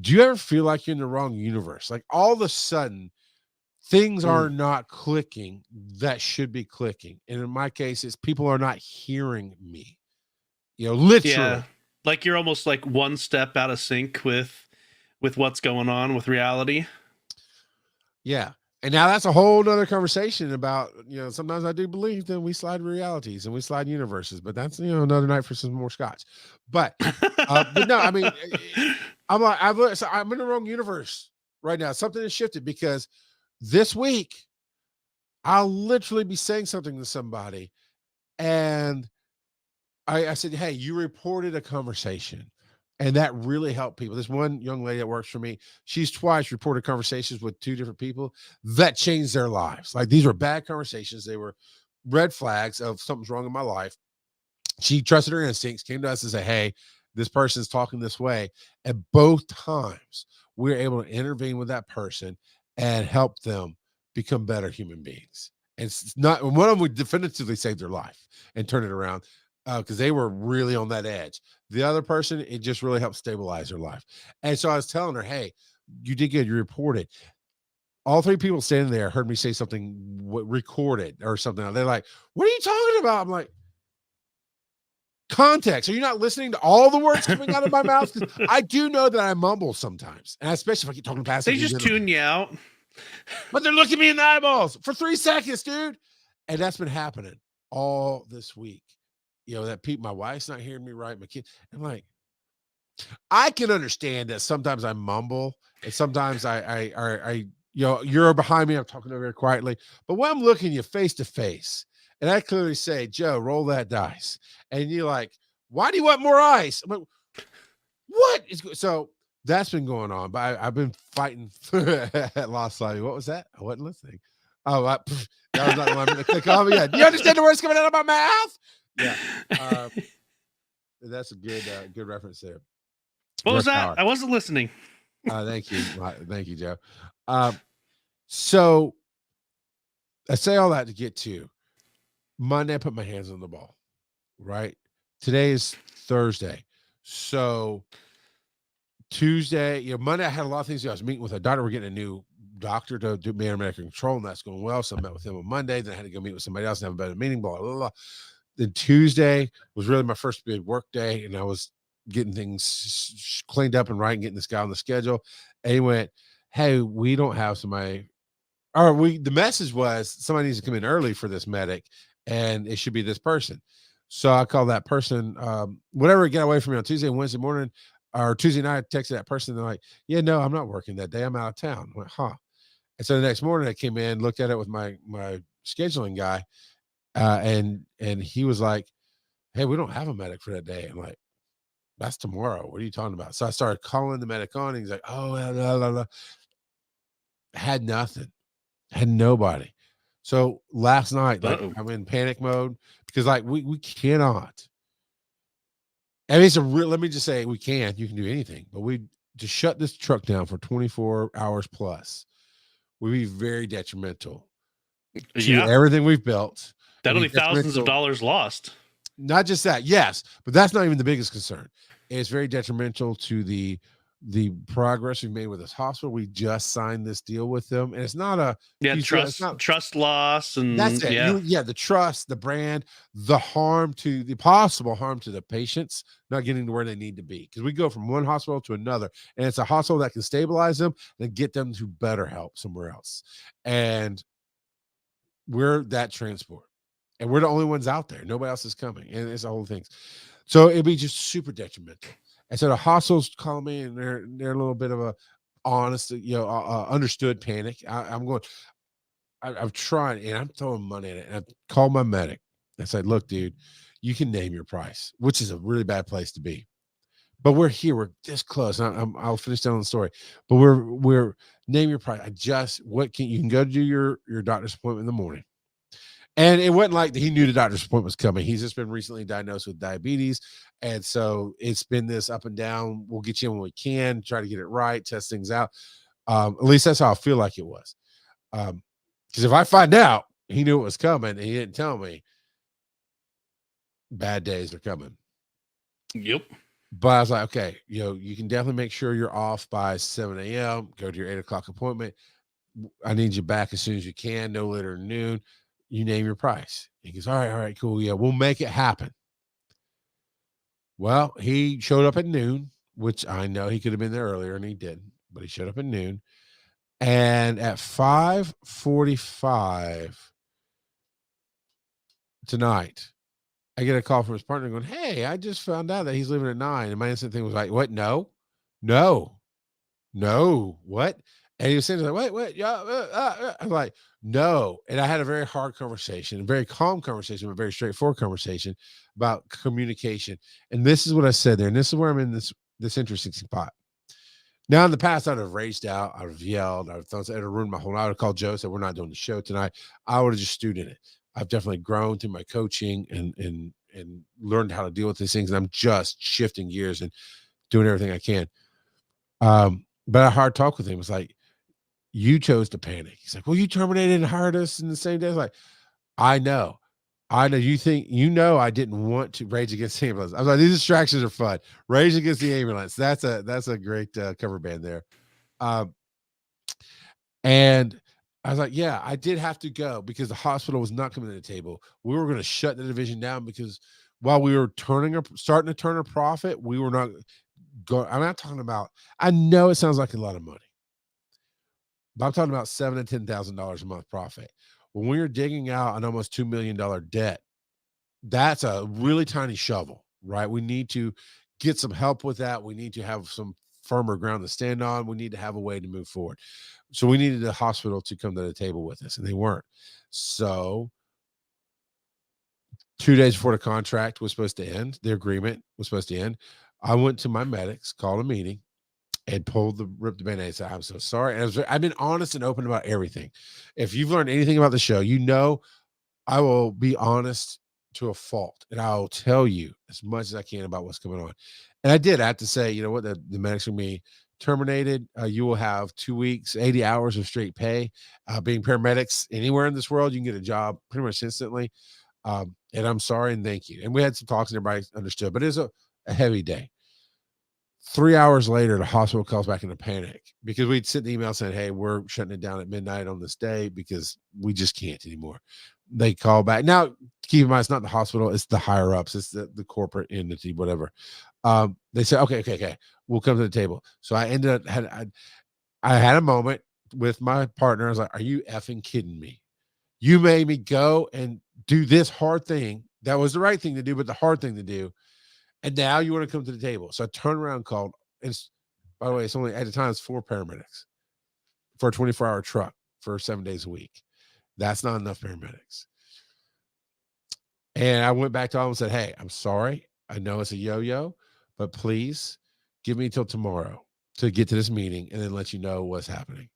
Do you ever feel like you're in the wrong universe? Like all of a sudden, things are not clicking that should be clicking. And in my case, it's people are not hearing me, literally. Yeah. Like you're almost like one step out of sync with what's going on with reality. Yeah. And now that's a whole nother conversation about, sometimes I do believe that we slide realities and we slide universes, but that's, another night for some more scotch. But no, I mean, I'm in the wrong universe right now. Something has shifted because this week, I'll literally be saying something to somebody, and I said, hey, you reported a conversation, and that really helped people. This one young lady that works for me, she's twice reported conversations with two different people that changed their lives. Like, these were bad conversations. They were red flags of something's wrong in my life. She trusted her instincts, came to us and said, hey, this person's talking this way. And both times we were able to intervene with that person and help them become better human beings. And it's not, one of them would definitively save their life and turn it around because they were really on that edge. The other person, it just really helped stabilize their life. And so I was telling her, hey, you did good. You reported. All three people standing there heard me say something recorded or something. They're like, what are you talking about? I'm like, context. Are you not listening to all the words coming out of my mouth? I do know that I mumble sometimes, and especially if I keep talking past. They just tune you out. But they're looking me in the eyeballs for 3 seconds, dude. And that's been happening all this week. That my wife's not hearing me right. My kid. I'm like, I can understand that sometimes I mumble, and sometimes I you're behind me. I'm talking over here quietly. But when I'm looking you face to face, and I clearly say, Joe, roll that dice. And you're like, why do you want more ice? I'm like, what is so that's been going on, but I've been fighting at Lost Slimy. What was that? I wasn't listening. Oh, that was not the one I'm going to click on. Yeah. Do you understand the words coming out of my mouth? Yeah. That's a good reference there. What was that? I wasn't listening. Thank you. Thank you, Joe. So I say all that to get to Monday. I put my hands on the ball, right? Today is Thursday. So Tuesday, Monday, I had a lot of things to do. I was meeting with a doctor. We're getting a new doctor to do medical control, and that's going well. So I met with him on Monday. Then I had to go meet with somebody else and have a better meeting, blah, blah, blah. Then Tuesday was really my first big work day, and I was getting things cleaned up and right and getting this guy on the schedule. And he went, hey, we don't have somebody, the message was somebody needs to come in early for this medic, and it should be this person. So I called that person, whatever, get away from me on Tuesday and Wednesday morning, or Tuesday night. I texted that person. They're like, yeah, no, I'm not working that day. I'm out of town. I went, huh. And so the next morning I came in, looked at it with my scheduling guy. And he was like, hey, we don't have a medic for that day. I'm like, that's tomorrow. What are you talking about? So I started calling the medic on, and he's like, oh, blah, blah, blah. Had nothing, had nobody. So last night, like, I'm in panic mode because we cannot. I mean, let me just say you can do anything, but we just shut this truck down for 24 hours plus would be very detrimental to everything we've built That'll be thousands of dollars lost. Not just that, yes, but that's not even the biggest concern. It's very detrimental to the progress we've made with this hospital. We just signed this deal with them, and it's not a trust loss, and that's it. The trust, the brand, the possible harm to the patients not getting to where they need to be, because we go from one hospital to another, and it's a hospital that can stabilize them and get them to better help somewhere else, and we're that transport. And we're the only ones out there. Nobody else is coming. And it's the whole thing. So it'd be just super detrimental. And so the hospitals call me, and they're a little bit of a honest, understood panic. I've tried, and I'm throwing money at it. And I've called my medic. I said, look, dude, you can name your price, which is a really bad place to be. But we're here. We're this close. I'll finish down the story. But we're name your price. You can go do your doctor's appointment in the morning. And it wasn't like he knew the doctor's appointment was coming. He's just been recently diagnosed with diabetes. And so it's been this up and down. We'll get you in when we can, try to get it right, test things out. At least that's how I feel like it was. Because if I find out he knew it was coming and he didn't tell me, bad days are coming. Yep. But I was like, okay, you can definitely make sure you're off by 7 a.m. Go to your 8 o'clock appointment. I need you back as soon as you can, no later than noon. You name your price. He goes, all right, cool. Yeah, we'll make it happen. Well, he showed up at noon, which I know he could have been there earlier, and he didn't, but he showed up at noon. And at 5:45 tonight, I get a call from his partner going, hey, I just found out that he's leaving at 9. And my instant thing was like, what? No, what? And he was saying, like, wait, yeah. I'm like, no. And I had a very hard conversation, a very calm conversation, but a very straightforward conversation about communication. And this is what I said there. And this is where I'm in this interesting spot. Now, in the past, I'd have raged out, I'd have yelled, I'd have ruined my whole night. I would have called Joe, said, we're not doing the show tonight. I would have just stewed in it. I've definitely grown through my coaching and learned how to deal with these things. And I'm just shifting gears and doing everything I can. But a hard talk with him was like, you chose to panic. He's like, well, you terminated and hired us in the same day. I was like, I know. You think, I didn't want to rage against the ambulance. I was like, these distractions are fun. Rage against the ambulance. That's a great cover band there. And I was like, yeah, I did have to go because the hospital was not coming to the table. We were going to shut the division down because while we were starting to turn a profit, we were not going. I'm not talking about, I know it sounds like a lot of money, but I'm talking about $7,000 to $10,000 a month profit. When we were digging out an almost $2 million debt, that's a really tiny shovel, right? We need to get some help with that. We need to have some firmer ground to stand on. We need to have a way to move forward. So we needed the hospital to come to the table with us, and they weren't. So 2 days before the contract was supposed to end, the agreement was supposed to end, I went to my medics, called a meeting, and ripped the Band-Aid and said, I'm so sorry. And I've been honest and open about everything. If you've learned anything about the show, I will be honest to a fault, and I'll tell you as much as I can about what's going on. And I did. I have to say, you know what, the medics are being terminated. You will have 2 weeks, 80 hours of straight pay. Being paramedics anywhere in this world, you can get a job pretty much instantly. And I'm sorry and thank you. And we had some talks and everybody understood, but it was a heavy day. 3 hours later, the hospital calls back in a panic because we'd sent the email saying, hey, we're shutting it down at midnight on this day because we just can't anymore. They call back. Now, keep in mind, it's not the hospital. It's the higher ups. It's the corporate entity, whatever. They said, okay, we'll come to the table. So I ended up, I had a moment with my partner. I was like, are you effing kidding me? You made me go and do this hard thing. That was the right thing to do, but the hard thing to do. And now you want to come to the table. So I turned around and called. By the way, it's only, at the time, it's 4 paramedics for a 24-hour truck for 7 days a week. That's not enough paramedics. And I went back to them and said, hey, I'm sorry. I know it's a yo-yo, but please give me till tomorrow to get to this meeting and then let you know what's happening.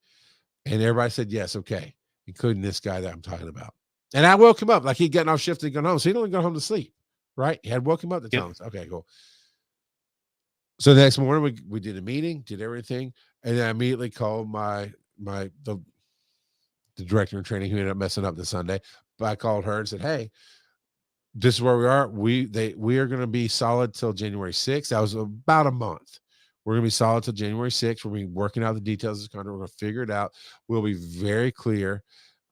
And everybody said, yes, okay, including this guy that I'm talking about. And I woke him up like he'd gotten off shift and gone home. So he'd only gone home to sleep. Right? He had woke him up to tell him. Okay, cool. So the next morning we did a meeting, did everything, and then I immediately called the director of training who ended up messing up the Sunday. I called her and said, hey, this is where we are. We are going to be solid till January 6th. That was about a month. We're going to be solid till January 6th. We're going to be working out the details of this contract. We're going to figure it out. We'll be very clear.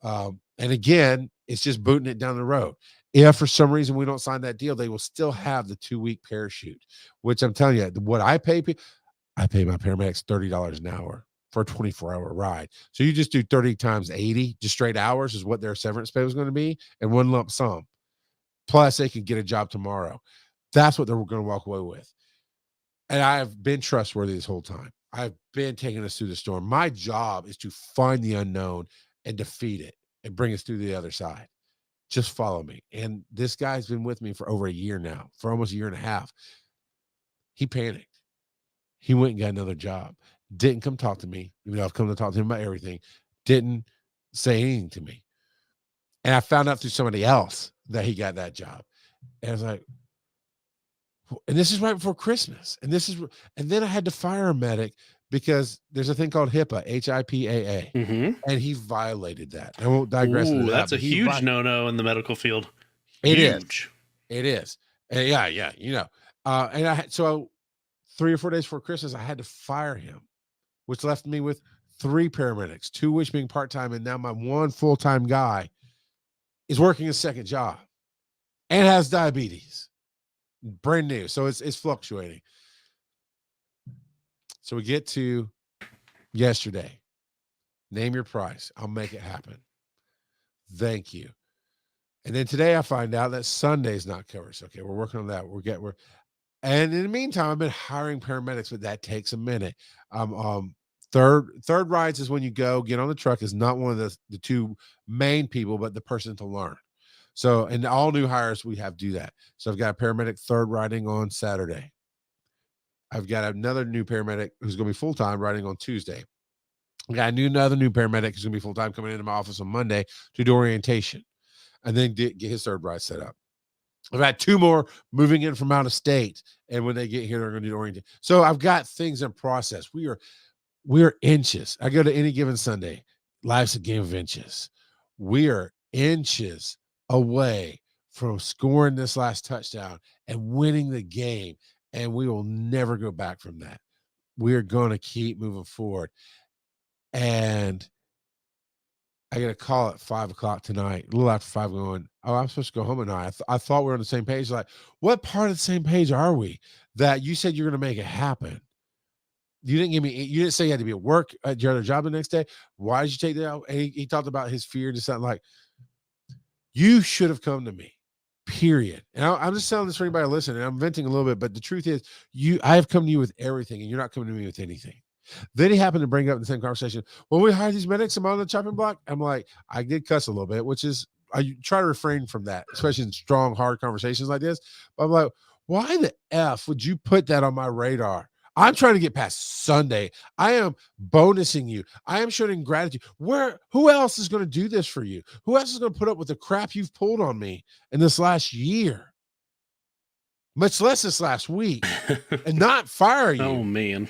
And again, it's just booting it down the road. If for some reason we don't sign that deal, they will still have the 2-week parachute, which I'm telling you, what I pay my paramedics $30 an hour for a 24-hour ride. So you just do 30 times 80, just straight hours is what their severance pay was going to be, and one lump sum. Plus, they can get a job tomorrow. That's what they're going to walk away with. And I have been trustworthy this whole time. I've been taking us through the storm. My job is to find the unknown and defeat it and bring us through the other side. Just follow me. And this guy's been with me for over a year now, for almost a year and a half. He panicked. He went and got another job. Didn't come talk to me, even though I've come to talk to him about everything. Didn't say anything to me. And I found out through somebody else that he got that job. And I was like, and this is right before Christmas. And then I had to fire a medic because there's a thing called HIPAA, HIPAA. Mm-hmm. And he violated that. I won't digress into that. That's a huge no-no in the medical field. It Huge. It is. Yeah. You know, and I had, so 3 or 4 days before Christmas, I had to fire him, which left me with 3 paramedics, 2 which being part-time. And now my 1 full-time guy is working a second job and has diabetes. Brand new. So it's fluctuating. So we get to yesterday. Name your price. I'll make it happen. Thank you. And then today I find out that Sunday's not covered. So, okay, we're working on that. And in the meantime, I've been hiring paramedics, but that takes a minute. Third rides is when you go get on the truck is not one of the 2 main people, but the person to learn. So, and all new hires, we have to do that. So I've got a paramedic third riding on Saturday. I've got another new paramedic who's going to be full-time riding on Tuesday. I got another new paramedic who's going to be full-time coming into my office on Monday to do orientation and then get his third ride set up. I've had 2 more moving in from out of state. And when they get here, they're going to do orientation. So I've got things in process. We are inches. I go to any given Sunday. Life's a game of inches. We are inches away from scoring this last touchdown and winning the game. And we will never go back from that. We are going to keep moving forward. And I get a call at 5:00 tonight, a little after 5, going, oh, I'm supposed to go home tonight. I thought we were on the same page. Like, what part of the same page are we that you said you're going to make it happen? You didn't say you had to be at work at your other job the next day. Why did you take that out? And he talked about his fear, just something like, you should have come to me, period. And I'm just telling this for anybody listening. I'm venting a little bit, but the truth is I have come to you with everything and you're not coming to me with anything. Then he happened to bring up in the same conversation, when we hired these medics, am I on the chopping block? I'm like, I did cuss a little bit, which is, I try to refrain from that, especially in strong, hard conversations like this. But I'm like, why the F would you put that on my radar? I'm trying to get past Sunday. I am bonusing you. I am showing gratitude. Who else is going to do this for you? Who else is going to put up with the crap you've pulled on me in this last year? Much less this last week, and not fire you. Oh, man.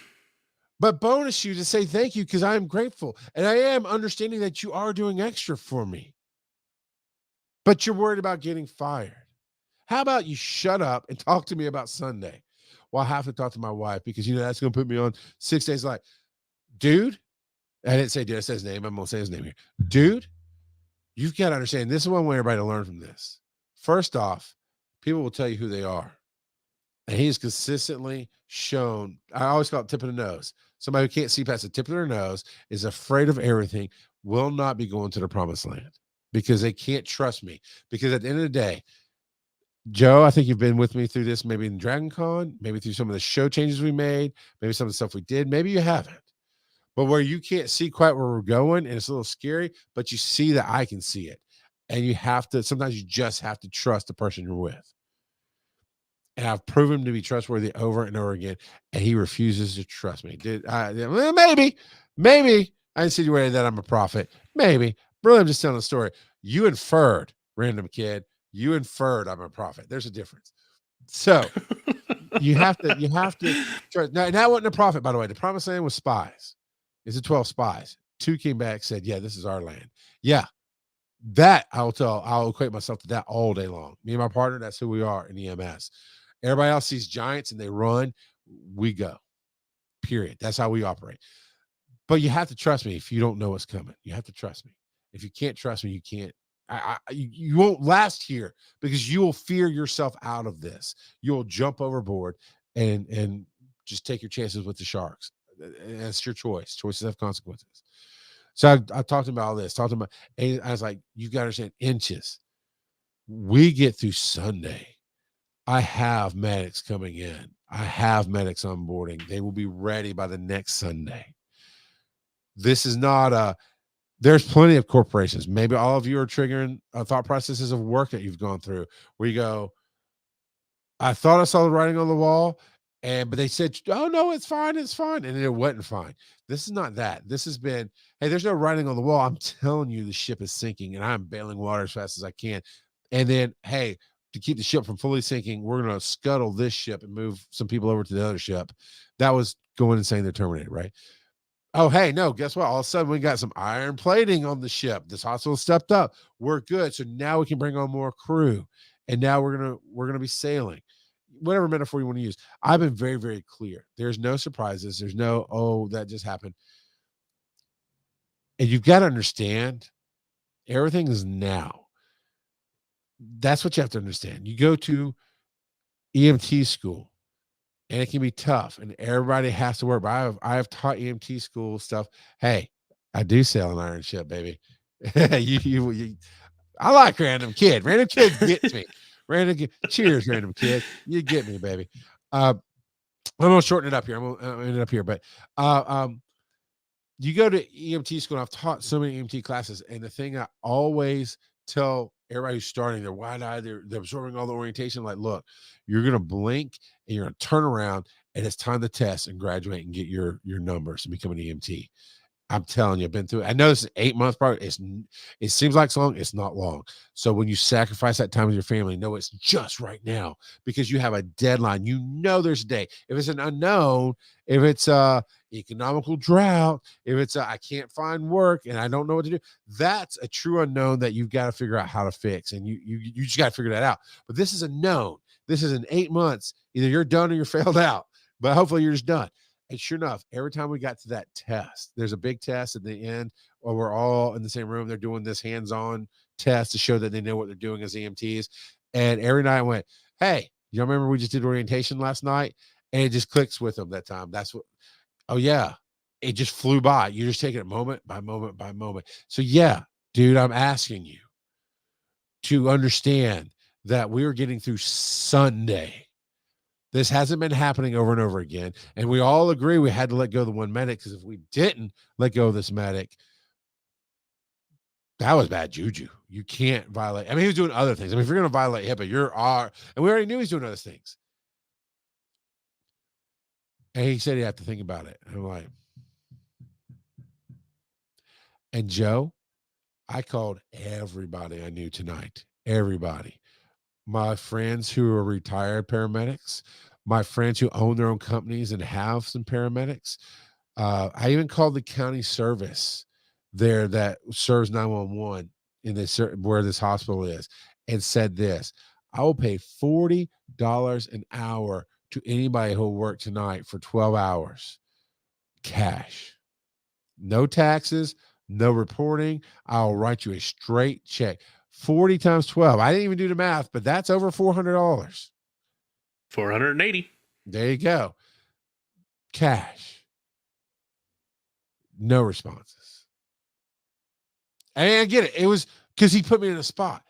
But bonus you to say thank you because I am grateful. And I am understanding that you are doing extra for me. But you're worried about getting fired. How about you shut up and talk to me about Sunday? Well, I have to talk to my wife because, that's going to put me on 6 days. Like, dude, I didn't say dude, I said his name. I'm going to say his name here. Dude, you've got to understand, this is one way everybody to learn from this. First off, people will tell you who they are. And he's consistently shown, I always call it tip of the nose. Somebody who can't see past the tip of their nose, is afraid of everything, will not be going to the promised land because they can't trust me. Because at the end of the day, Joe, I think you've been with me through this, maybe in Dragon Con, maybe through some of the show changes we made, maybe some of the stuff we did, maybe you haven't. But where you can't see quite where we're going, and it's a little scary, but you see that I can see it. And sometimes you just have to trust the person you're with. And I've proven him to be trustworthy over and over again, and he refuses to trust me. Maybe I insinuated that I'm a prophet. Maybe. Really, I'm just telling the story. You inferred, random kid. You inferred I'm a prophet. There's a difference. So you have to trust. Now, that wasn't a prophet, by the way. The promised land was spies. It's 12 spies. 2 came back, said, yeah, this is our land. Yeah. That I'll equate myself to that all day long. Me and my partner, that's who we are in EMS. Everybody else sees giants and they run. We go. Period. That's how we operate. But you have to trust me if you don't know what's coming. You have to trust me. If you can't trust me, you can't. You won't last here because you will fear yourself out of this. You'll jump overboard and just take your chances with the sharks. That's your choice. Choices have consequences. So I talked about all this. Talked about, and I was like, you got to understand inches. We get through Sunday. I have medics coming in. I have medics onboarding. They will be ready by the next Sunday. This is not a, there's plenty of corporations. Maybe all of you are triggering thought processes of work that you've gone through where you go, I thought I saw the writing on the wall, but they said, oh no, it's fine. And it wasn't fine. This is not that. This has been, hey, there's no writing on the wall. I'm telling you, the ship is sinking and I'm bailing water as fast as I can. And then, hey, to keep the ship from fully sinking, we're going to scuttle this ship and move some people over to the other ship. That was going and saying they're terminated, right? Oh, hey, no, guess what? All of a sudden we got some iron plating on the ship. This hospital stepped up. We're good. So now we can bring on more crew. And now we're gonna be sailing. Whatever metaphor you want to use. I've been very, very clear. There's no surprises. There's no, oh, that just happened. And you've got to understand everything is now. That's what you have to understand. You go to EMT school. And it can be tough, and everybody has to work. But I have taught EMT school stuff. Hey, I do sail an iron ship, baby. you, I like random kid. Random kid gets me. Cheers, random kid. You get me, baby. I'm gonna shorten it up here. I'm gonna end it up here, but you go to EMT school. And I've taught so many EMT classes, and the thing I always tell everybody who's starting, they're wide-eyed, they're absorbing all the orientation. Like, look, you're gonna blink and you're gonna turn around, and it's time to test and graduate and get your numbers and become an EMT. I'm telling you, I've been through it. I know this is 8 months, probably. It seems like so long. It's not long. So when you sacrifice that time with your family, know it's just right now because you have a deadline. You know there's a day. If it's an unknown, if it's a economical drought, if it's I can't find work and I don't know what to do, that's a true unknown that you've got to figure out how to fix. And you just got to figure that out. But this is a known. This is in 8 months. Either you're done or you're failed out. But hopefully you're just done. And sure enough, every time we got to that test, there's a big test at the end, or we're all in the same room. They're doing this hands-on test to show that they know what they're doing as EMTs. And every night I went, hey, you remember we just did orientation last night? And it just clicks with them that time. That's what, oh yeah, it just flew by. You're just taking it moment by moment by moment. So yeah, dude, I'm asking you to understand that we are getting through Sunday. This hasn't been happening over and over again. And we all agree we had to let go of the one medic because if we didn't let go of this medic, that was bad juju. You can't violate. I mean, he was doing other things. I mean, if you're going to violate HIPAA, and we already knew he's doing other things. And he said he had to think about it. And I'm like, and Joe, I called everybody I knew tonight. Everybody. My friends who are retired paramedics, my friends who own their own companies and have some paramedics. I even called the county service there that serves 911 in this where this hospital is and said this, I will pay $40 an hour to anybody who will work tonight for 12 hours cash. No taxes, no reporting. I'll write you a straight check. 40 times 12. I didn't even do the math, but that's over $400. 480. There you go. Cash. No responses. And I get it. It was because he put me in a spot.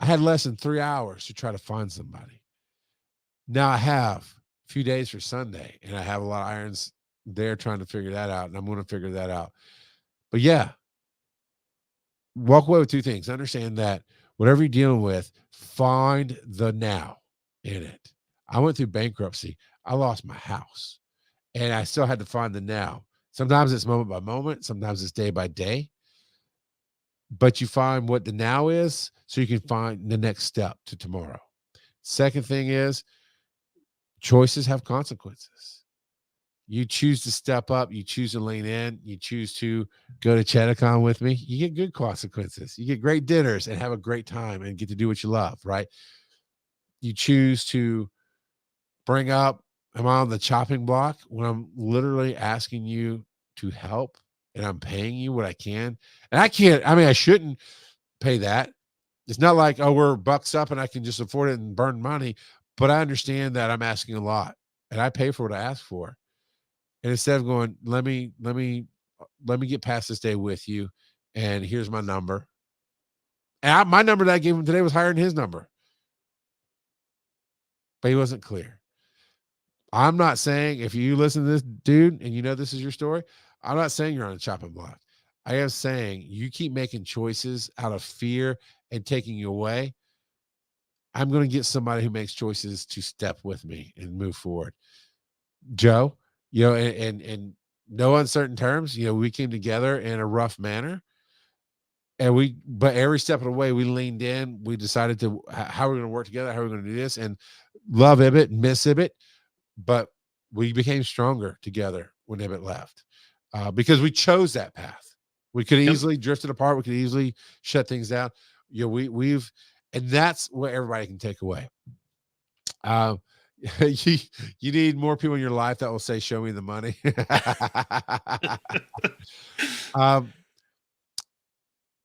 I had less than 3 hours to try to find somebody. Now I have a few days for Sunday, and I have a lot of irons there trying to figure that out, and I'm going to figure that out. But yeah, walk away with two things. Understand that whatever you're dealing with, find the now in it. I went through bankruptcy. I lost my house, and I still had to find the now. Sometimes it's moment by moment. Sometimes it's day by day. But you find what the now is so you can find the next step to tomorrow. Second thing is choices have consequences. You choose to step up. You choose to lean in. You choose to go to Cheticon with me. You get good consequences. You get great dinners and have a great time and get to do what you love, right? You choose to bring up, am I on the chopping block when I'm literally asking you to help and I'm paying you what I can? And I can't, I mean, I shouldn't pay that. It's not like, oh, we're bucks up and I can just afford it and burn money, but I understand that I'm asking a lot and I pay for what I ask for. And instead of going, let me get past this day with you, and here's my number. And my number that I gave him today was higher than his number, but he wasn't clear. I'm not saying, if you listen to this dude and you know this is your story, I'm not saying you're on a chopping block. I am saying you keep making choices out of fear and taking you away. I'm going to get somebody who makes choices to step with me and move forward. Joe, you know, and no uncertain terms, you know, we came together in a rough manner, and but every step of the way we leaned in. We decided to how we're going to work together, how we're going to do this, and love Ibbot, miss Ibbot, but we became stronger together when Ibbot left, because we chose that path. We could easily drifted apart. We could easily shut things down. You know, and that's what everybody can take away. You need more people in your life that will say, show me the money.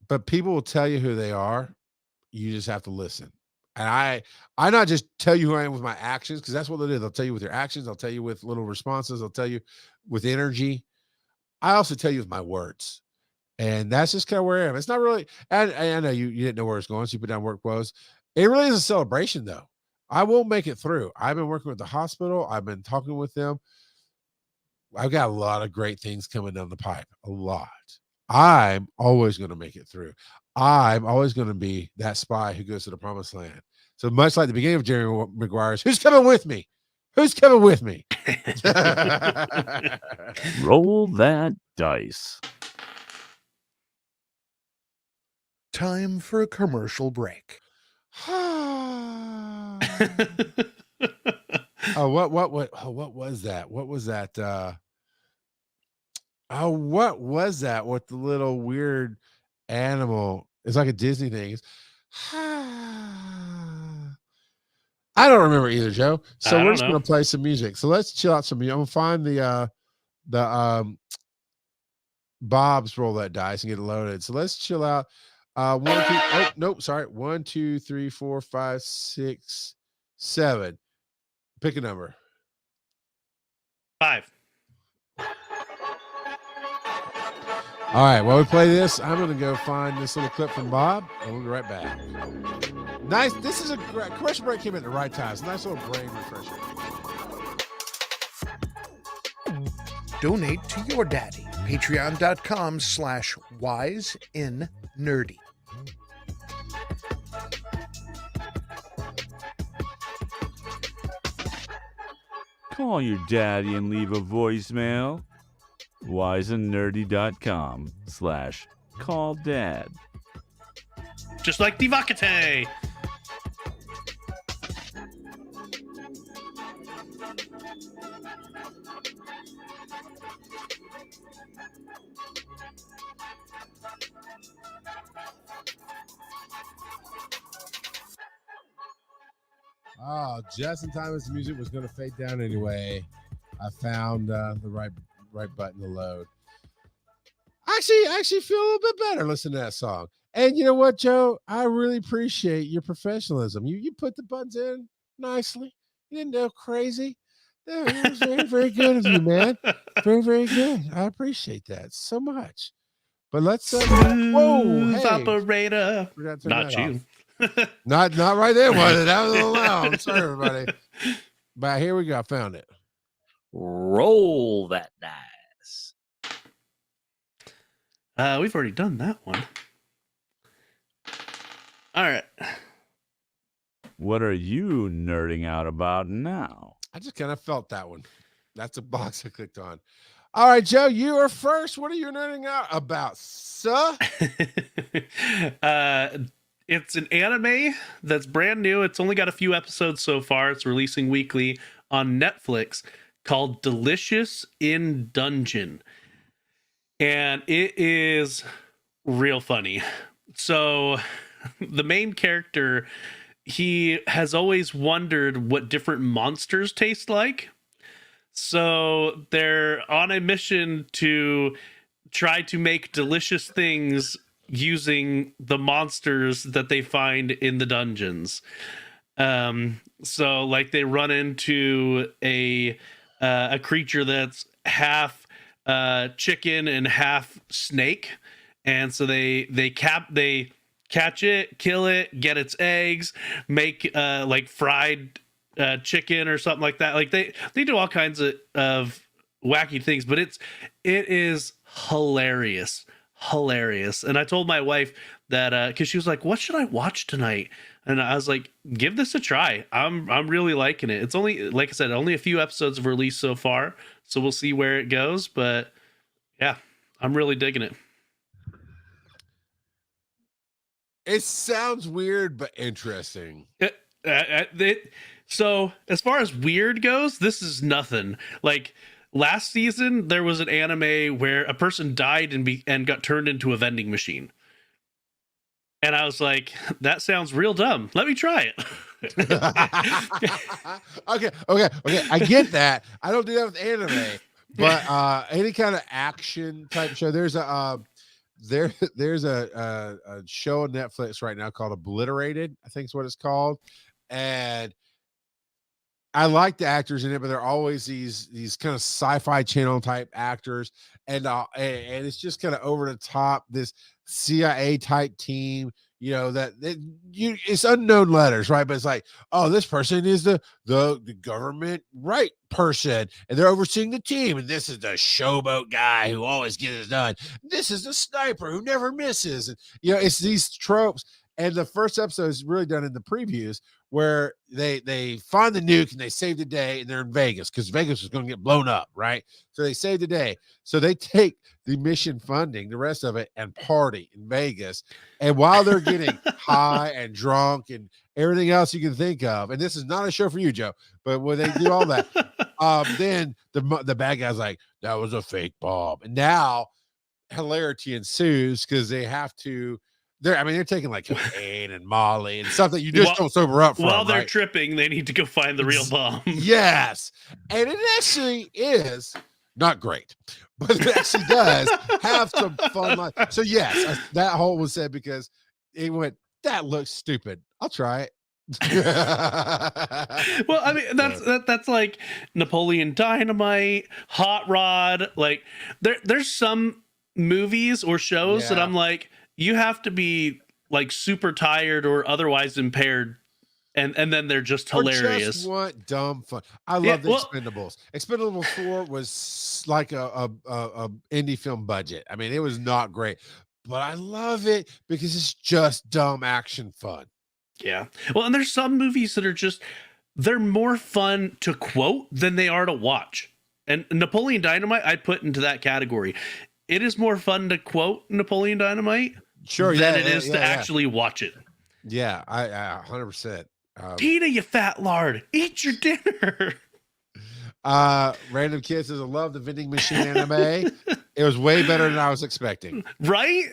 But people will tell you who they are. You just have to listen. And I not just tell you who I am with my actions, because that's what they do. They'll tell you with your actions. They'll tell you with little responses. They'll tell you with energy. I also tell you with my words. And that's just kind of where I am. It's not really, and I know you didn't know where it's going, so you put down work clothes. It really is a celebration, though. I won't make it through. I've been working with the hospital. I've been talking with them. I've got a lot of great things coming down the pipe. A lot. I'm always going to make it through. I'm always going to be that spy who goes to the promised land. So much like the beginning of Jerry Maguire's, who's coming with me? Who's coming with me? Roll that dice. Time for a commercial break. Oh, what was that? What was that? What was that with the little weird animal? It's like a Disney thing. I don't remember either, Joe. So we're just gonna play some music. So let's chill out some music. I'm gonna find the Bob's roll that dice and get it loaded. So let's chill out. 1, 2, oh nope, sorry. 1, 2, 3, 4, 5, 6, 7. Pick a number. 5. All right, while we play this, I'm going to go find this little clip from Bob, and we'll be right back. Nice. This is a commercial break came at the right time. It's a nice little brain refresher. Donate to your daddy. Patreon.com/wiseinnerdy. Call your daddy and leave a voicemail. wiseandnerdy.com/call-dad. Just like Divakate. Oh, just in time as the music was going to fade down anyway, I found the right button to load. I actually feel a little bit better listening to that song. And you know what, Joe? I really appreciate your professionalism. You put the buttons in nicely. You didn't go crazy. It was very, very good of you, man. Very, very good. I appreciate that so much. But let's whoa, hey. Operator. Not you. not right there, was it? That was a little loud. Sorry, everybody. But here we go. I found it. Roll that dice. We've already done that one. All right. What are you nerding out about now? I just kind of felt that one. That's a box I clicked on. All right, Joe, you are first. What are you nerding out about, sir? It's an anime that's brand new. It's only got a few episodes so far. It's releasing weekly on Netflix, called Delicious in Dungeon. And it is real funny. So the main character, he has always wondered what different monsters taste like. So they're on a mission to try to make delicious things using the monsters that they find in the dungeons. So like they run into a creature that's half chicken and half snake, and so they catch it, kill it, get its eggs, make like fried chicken or something like that. Like they do all kinds of wacky things, but it is hilarious. And I told my wife that because she was like, what should I watch tonight? And I was like, give this a try. I'm really liking it. It's only, like I said, only a few episodes have released so far, so we'll see where it goes. But yeah, I'm really digging it. It sounds weird but interesting. So as far as weird goes, this is nothing. Like last season, there was an anime where a person died and got turned into a vending machine. And I was like, that sounds real dumb. Let me try it. Okay. I get that. I don't do that with anime, but any kind of action type show. There's a show on Netflix right now called Obliterated, I think is what it's called. And I like the actors in it, but they're always these kind of sci-fi channel type actors, and it's just kind of over the top. This CIA type team, it's unknown letters, right? But it's like, oh, this person is the government right person, and they're overseeing the team, and this is the showboat guy who always gets it done. This is the sniper who never misses, and it's these tropes. And the first episode is really done in the previews, where they find the nuke and they save the day, and they're in Vegas because Vegas was going to get blown up, right? So they save the day. So they take the mission funding, the rest of it, and party in Vegas. And while they're getting high and drunk and everything else you can think of, and this is not a show for you, Joe, but when they do all that, then the bad guy's like, that was a fake bomb. And now hilarity ensues because they have to. They're taking like cocaine and Molly and stuff that you just don't sober up from. While they're tripping, they need to go find the real bomb. Yes. And it actually is not great, but it actually does have some fun life. So yes, that whole was said because it went, that looks stupid. I'll try it. Well, I mean, that's like Napoleon Dynamite, Hot Rod. Like there's some movies or shows that I'm like, you have to be like super tired or otherwise impaired, and then they're just hilarious. Or just want dumb fun. I love the Expendables. Expendables 4 was like a indie film budget. I mean, it was not great, but I love it because it's just dumb action fun. Yeah. Well, and there's some movies that are just, they're more fun to quote than they are to watch. And Napoleon Dynamite, I put into that category. It is more fun to quote Napoleon Dynamite than it is to actually watch it. Yeah, I 100%. Tina, you fat lard, eat your dinner. Random Kid says, I love the vending machine anime. It was way better than I was expecting. Right?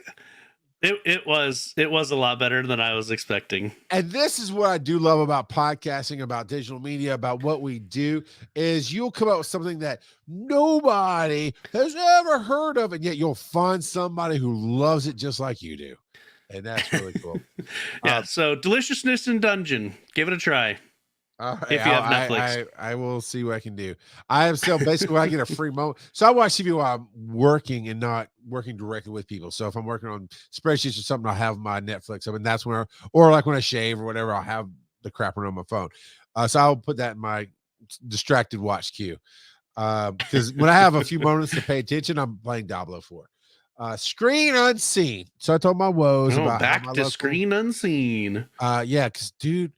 It was a lot better than I was expecting. And this is what I do love about podcasting, about digital media, about what we do, is you'll come up with something that nobody has ever heard of, and yet you'll find somebody who loves it just like you do. And that's really cool. Yeah, so Deliciousness in Dungeon. Give it a try. All right, if you have Netflix. I will see what I can do. I am still basically when I get a free moment. So I watch TV while I'm working and not working directly with people. So if I'm working on spreadsheets or something, I'll have my Netflix up, and that's when or like when I shave or whatever, I'll have the crap on my phone. So I'll put that in my distracted watch queue. Because when I have a few moments to pay attention, I'm playing Diablo 4. Screen Unseen. So I told my woes about back to Screen Unseen. Yeah, because dude,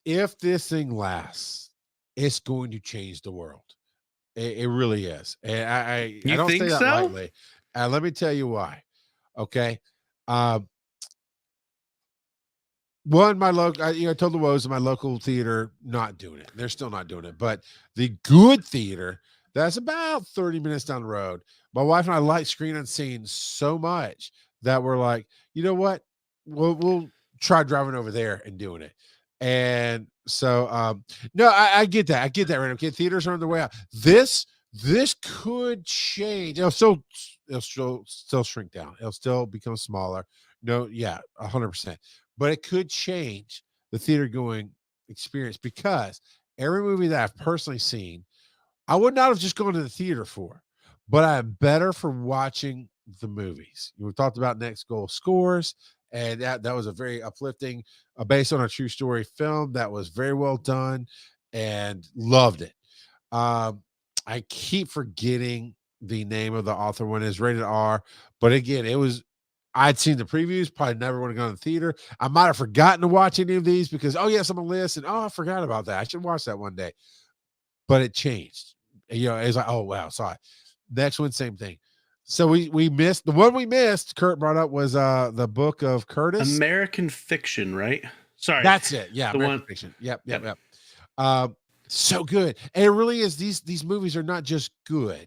if this thing lasts, it's going to change the world. It really is. And I don't say that lightly. Let me tell you why. Okay. One, my local, I told the woes in my local theater not doing it. They're still not doing it. But the good theater that's about 30 minutes down the road, my wife and I like Screen Unseen so much that we're like, you know what? We'll try driving over there and doing it. And so, no, I get that. I get that. Right. Okay, theaters are on the way out. This could change. It'll still shrink down. It'll still become smaller. No, yeah, 100%. But it could change the theater going experience because every movie that I've personally seen, I would not have just gone to the theater for, but I'm better for watching the movies. We talked about Next Goal Scores, and that was a very uplifting, based on a true story film that was very well done, and loved it. Um, I keep forgetting the name of the author when it's rated R, but again, I'd seen the previews, probably never would have gone to the theater. I might have forgotten to watch any of these because, oh, yes, I'm on a list, and I forgot about that. I should watch that one day. But it changed. It's like, oh, wow, saw it. Next one, same thing. So we missed the one we missed. Kurt brought up was the Book of Curtis. American Fiction, right? Sorry, That's it. Yeah, the American one. Fiction. Yep. So good, and it really is. These movies are not just good;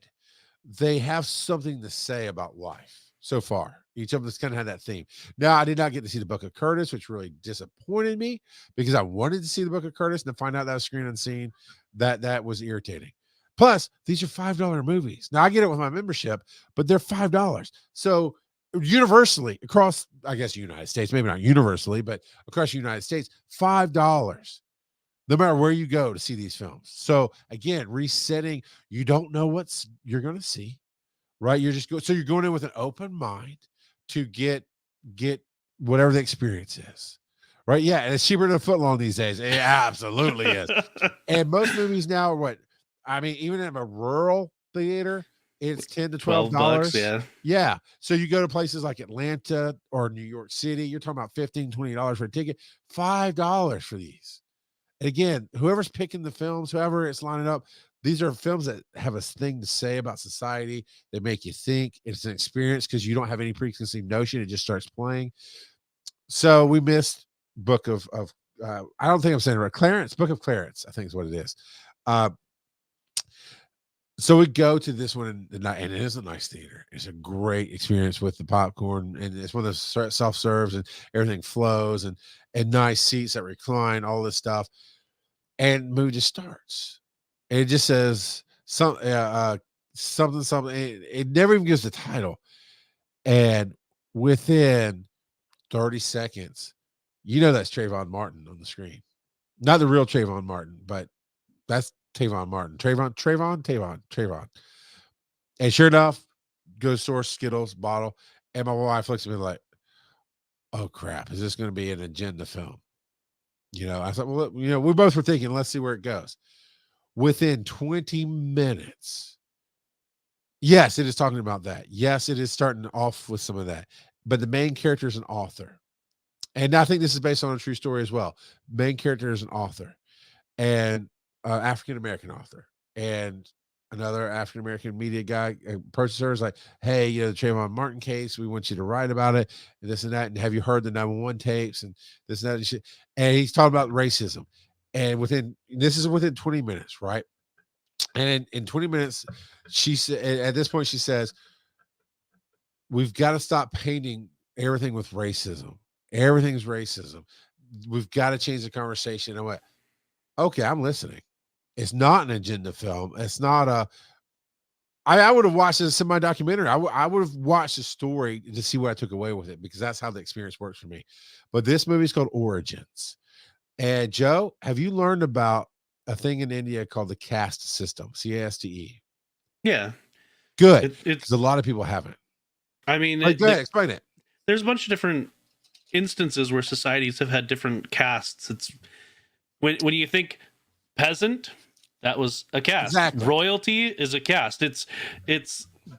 they have something to say about life. So far, each of them has kind of had that theme. Now, I did not get to see the Book of Curtis, which really disappointed me because I wanted to see the Book of Curtis and to find out that was Screen Unseen. That was irritating. Plus, these are $5 movies. Now, I get it with my membership, but they're $5. So universally across, I guess, the United States, maybe not universally, but across the United States, $5, no matter where you go to see these films. So again, resetting, you don't know what you're going to see, right? So you're going in with an open mind to get whatever the experience is, right? Yeah, and it's cheaper than a foot long these days. It absolutely is. And most movies now are what, I mean, even in a rural theater, it's $10 to $12. Yeah. Yeah. So you go to places like Atlanta or New York City, you're talking about $15, $20 for a ticket, $5 for these. And again, whoever's picking the films, whoever is lining up, these are films that have a thing to say about society. They make you think. It's an experience because you don't have any preconceived notion. It just starts playing. So we missed Book of I don't think I'm saying it right. Clarence, Book of Clarence, I think is what it is. So we go to this one, and it is a nice theater. It's a great experience with the popcorn, and it's one of those self-serves, and everything flows, and nice seats that recline, all this stuff. And movie just starts. And it just says something. It never even gives the title. And within 30 seconds, that's Trayvon Martin on the screen. Not the real Trayvon Martin, but that's Tavon Martin. Trayvon. And sure enough, goes source Skittles bottle. And my wife looks at me like, oh crap, is this going to be an agenda film? I thought, well, we both were thinking, let's see where it goes. Within 20 minutes, yes, it is talking about that. Yes, it is starting off with some of that. But the main character is an author. And I think this is based on a true story as well. Main character is an author, and African-American author. And another African-American media guy approaches her, is like, hey, the Trayvon Martin case, we want you to write about it, and this and that. And have you heard the 911 tapes and this and that and shit? And he's talking about racism. And this is within 20 minutes, right? And in 20 minutes, she said, at this point, she says, we've got to stop painting everything with racism. Everything's racism. We've got to change the conversation. I went, okay, I'm listening. It's not an agenda film. It's not I would have watched a semi-documentary. I would have watched the story to see what I took away with it, because that's how the experience works for me. But this movie is called Origins. And Joe, have you learned about a thing in India called the caste system, caste? Yeah. Good. It's Because a lot of people haven't. I mean, go ahead, explain it. There's a bunch of different instances where societies have had different castes. It's when you think peasant, that was a caste. Exactly. Royalty is a caste. It's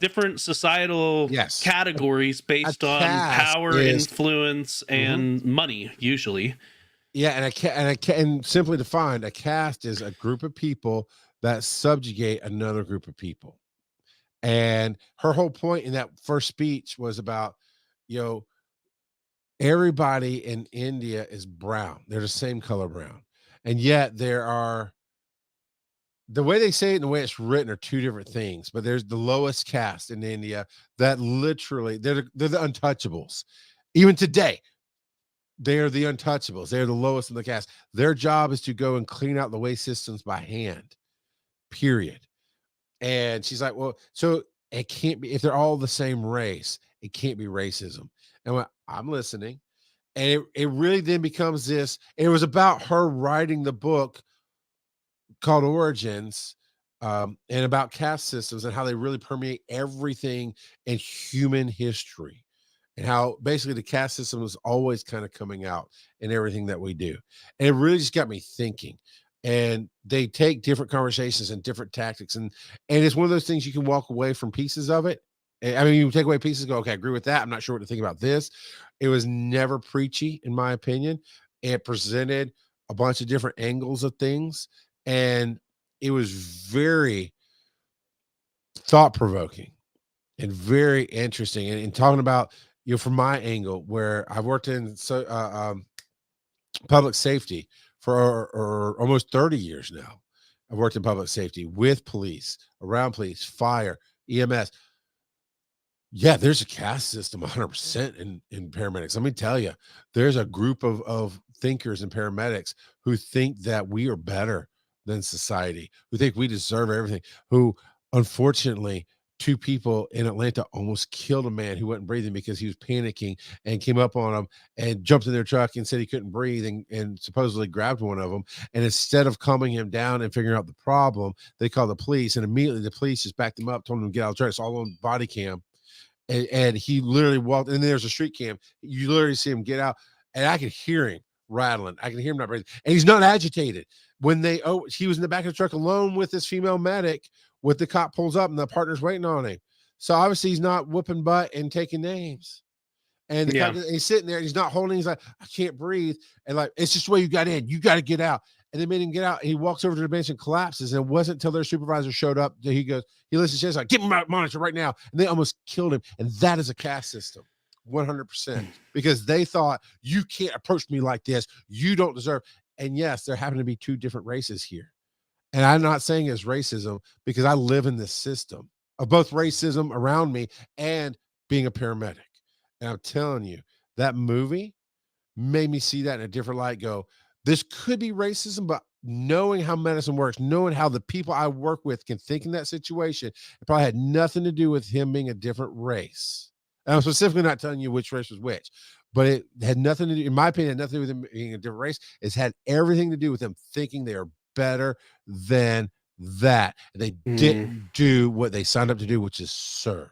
different societal categories based on power, influence, and money, usually. Yeah, and simply defined, a caste is a group of people that subjugate another group of people. And her whole point in that first speech was about, everybody in India is brown. They're the same color brown. And yet there are, the way they say it and the way it's written are two different things. But there's the lowest caste in India that literally they're the untouchables. Even today, they're the untouchables. They're the lowest in the caste. Their job is to go and clean out the waste systems by hand. Period. And she's like, well, so it can't be, if they're all the same race, it can't be racism. And I'm listening. And it really then becomes this. It was about her writing the book called Origins, and about caste systems and how they really permeate everything in human history, and how basically the caste system is always kind of coming out in everything that we do. And it really just got me thinking. And they take different conversations and different tactics, and it's one of those things you can walk away from pieces of it. I mean, you take away pieces, go, okay, I agree with that. I'm not sure what to think about this. It was never preachy, in my opinion. It presented a bunch of different angles of things, and it was very thought-provoking and very interesting. And talking about, from my angle, where I've worked in public safety for or almost 30 years now. I've worked in public safety with police, around police, fire, EMS. Yeah, there's a caste system 100% in paramedics. Let me tell you, there's a group of thinkers and paramedics who think that we are better than society, who think we deserve everything, who unfortunately, two people in Atlanta almost killed a man who wasn't breathing because he was panicking, and came up on him and jumped in their truck and said he couldn't breathe, and supposedly grabbed one of them. And instead of calming him down and figuring out the problem, they called the police, and immediately the police just backed him up, told him to get out of the truck. It's all on body cam. And he literally walked, and there's a street cam. You literally see him get out, and I could hear him rattling. I can hear him not breathing, and he's not agitated. When he was in the back of the truck alone with this female medic, with the cop pulls up and the partner's waiting on him. So obviously he's not whooping butt and taking names. And the cop, he's sitting there and he's not holding. He's like, I can't breathe. And like, it's just the way you got in. You got to get out. And they made him get out. And he walks over to the bench and collapses. And it wasn't until their supervisor showed up that he listens to his like, get him out monitor right now. And they almost killed him. And that is a caste system, 100%, because they thought, you can't approach me like this. You don't deserve. And yes, there happen to be two different races here. And I'm not saying it's racism, because I live in this system of both racism around me and being a paramedic. And I'm telling you, that movie made me see that in a different light. Go, this could be racism, but knowing how medicine works, knowing how the people I work with can think in that situation, it probably had nothing to do with him being a different race. And I'm specifically not telling you which race was which, but it had nothing to do, in my opinion, had nothing to do with him being a different race. It's had everything to do with them thinking they are better than that. They didn't do what they signed up to do, which is serve.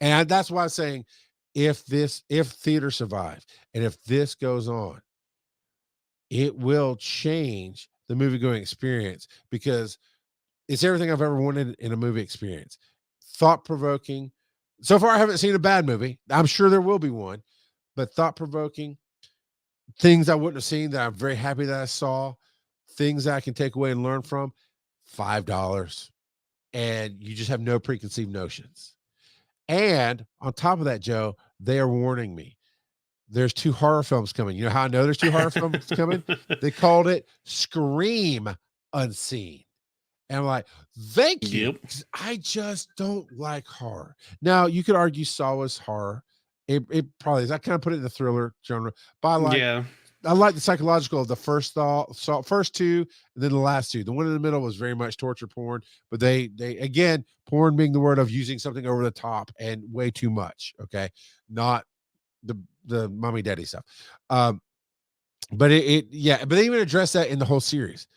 And that's why I'm saying, if theater survives, and if this goes on, it will change the movie going experience, because it's everything I've ever wanted in a movie experience. Thought provoking. So far, I haven't seen a bad movie. I'm sure there will be one, but thought provoking, things I wouldn't have seen that I'm very happy that I saw, things that I can take away and learn from. $5, and you just have no preconceived notions. And on top of that, Joe, they are warning me. There's 2 horror films coming. You know how I know there's 2 horror films coming? They called it Scream Unseen. And I'm like, thank you. Because I just don't like horror. Now, you could argue Saw was horror. It probably is. I kind of put it in the thriller genre. But I like the psychological of the first 2, and then the last 2. The one in the middle was very much torture porn, but they again, porn being the word of using something over the top and way too much. Okay, not the mommy daddy stuff. But but they even address that in the whole series.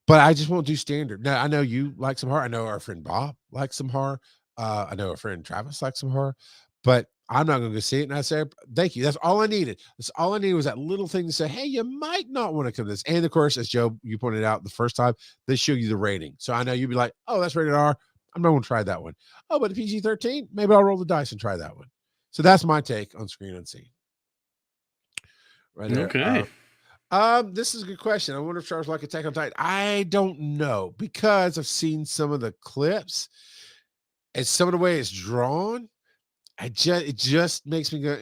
But I just won't do standard. Now, I know you like some horror. I know our friend Bob likes some horror. I know our friend Travis likes some horror, but I'm not going to go see it. And I say, thank you. That's all I needed. That's all I needed, was that little thing to say, hey, you might not want to come to this. And of course, as Joe, you pointed out the first time, they show you the rating. So I know you'd be like, oh, that's rated R. I'm not going to try that one. Oh, but PG-13, maybe I'll roll the dice and try that one. So that's my take on Screen Unseen. Right there. Okay. This is a good question. I wonder if Charles like Attack on Titan. I don't know, because I've seen some of the clips and some of the way it's drawn. it just makes me go,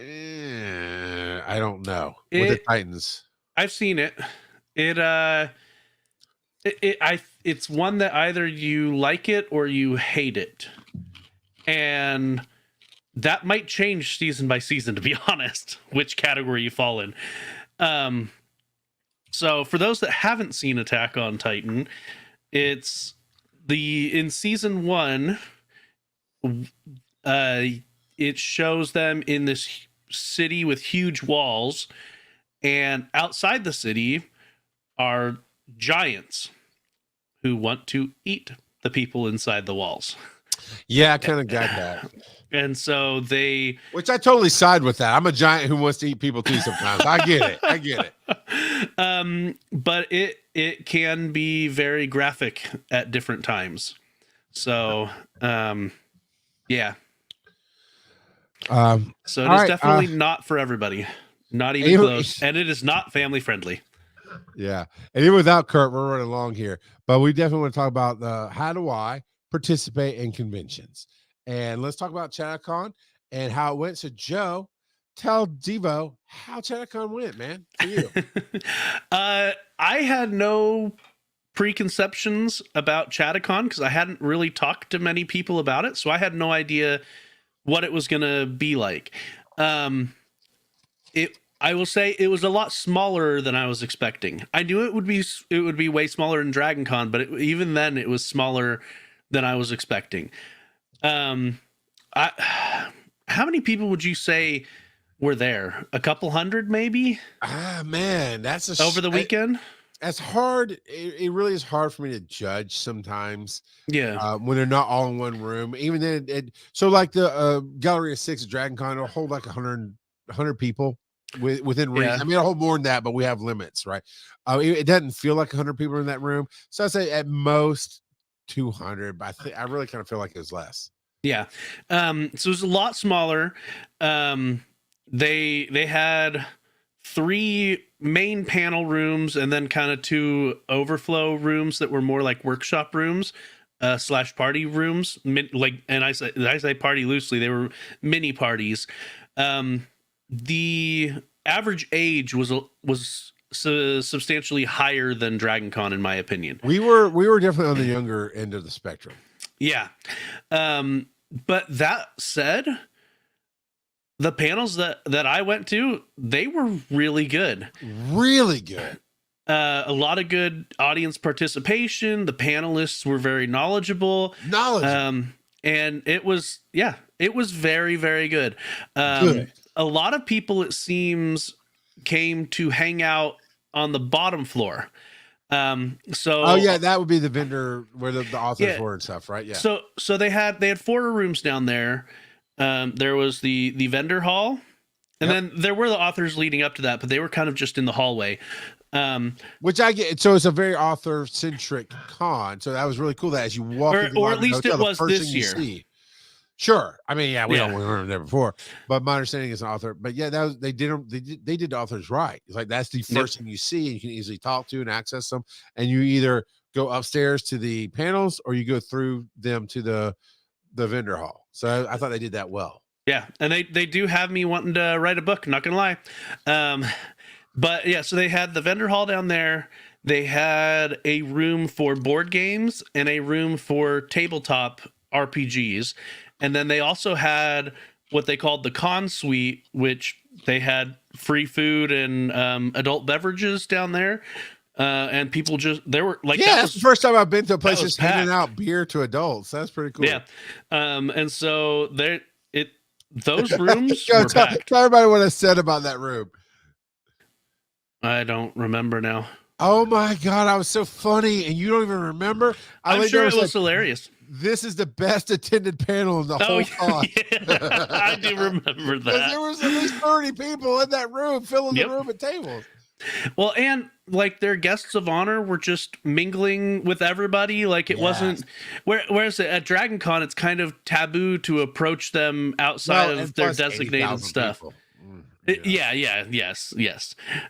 I don't know with the Titans. I've seen it. It's one that either you like it or you hate it, and that might change season by season, to be honest, which category you fall in. So for those that haven't seen Attack on Titan, it's in season 1, it shows them in this city with huge walls, and outside the city are giants who want to eat the people inside the walls. Yeah, I kind of got that. And so which I totally side with that. I'm a giant who wants to eat people too sometimes. I get it. But it can be very graphic at different times. So, yeah. So it is definitely not for everybody. Not even close. And it is not family friendly. Yeah. And even without Kurt, we're running along here. But we definitely want to talk about how do I participate in conventions. And let's talk about ChataCon and how it went. So, Joe, tell Devo how ChataCon went, man, for you. I had no preconceptions about ChataCon because I hadn't really talked to many people about it. So I had no idea what it was going to be like. I will say it was a lot smaller than I was expecting. I knew it would be way smaller than DragonCon, but even then it was smaller than I was expecting. How many people would you say were there? A couple hundred, maybe? Man, that's over the weekend. That's hard. It really is hard for me to judge sometimes. Yeah. When they're not all in one room. Even then, so like the Gallery of 6 at DragonCon, it'll hold like 100 people within reason. Yeah. I mean, it'll hold more than that, but we have limits, right? It doesn't feel like 100 people in that room. So I'd say at most 200, but I really kind of feel like it was less. Yeah. So it was a lot smaller. They had 3 main panel rooms and then kind of 2 overflow rooms that were more like workshop rooms / party rooms. And I say party loosely. They were mini parties. The average age was substantially higher than DragonCon, in my opinion. We were definitely on the younger end of the spectrum. Yeah. But that said, the panels that I went to, they were really good. Really good. A lot of good audience participation. The panelists were very knowledgeable. And it was very, very good. Good. A lot of people, it seems, came to hang out on the bottom floor. That would be the vendor where the authors were and stuff, right? Yeah. So they had 4 rooms down there. There was the vendor hall, and then there were the authors leading up to that, but they were kind of just in the hallway. Which I get. So it's a very author centric con. So that was really cool that as you walk, or at least it was this year. Sure. I mean, we weren't there before, but my understanding is an author. But yeah, they did authors right. It's like that's the first thing you see, and you can easily talk to and access them. And you either go upstairs to the panels or you go through them to the vendor hall. So I thought they did that well. Yeah, and they do have me wanting to write a book. Not gonna lie, but yeah. So they had the vendor hall down there. They had a room for board games and a room for tabletop RPGs. And then they also had what they called the con suite, which they had free food and adult beverages down there. And people that's the first time I've been to a place just handing out beer to adults. That's pretty cool. Yeah. And so those rooms were packed. Tell everybody what I said about that room. I don't remember now. Oh my God, I was so funny, and you don't even remember? I'm sure it was hilarious. This is the best attended panel in the whole con. Yeah. I do remember that. There was at least 30 people in that room filling the room at tables. Well, and like their guests of honor were just mingling with everybody. Like it wasn't. Whereas at DragonCon, it's kind of taboo to approach them outside of their designated stuff. Yes.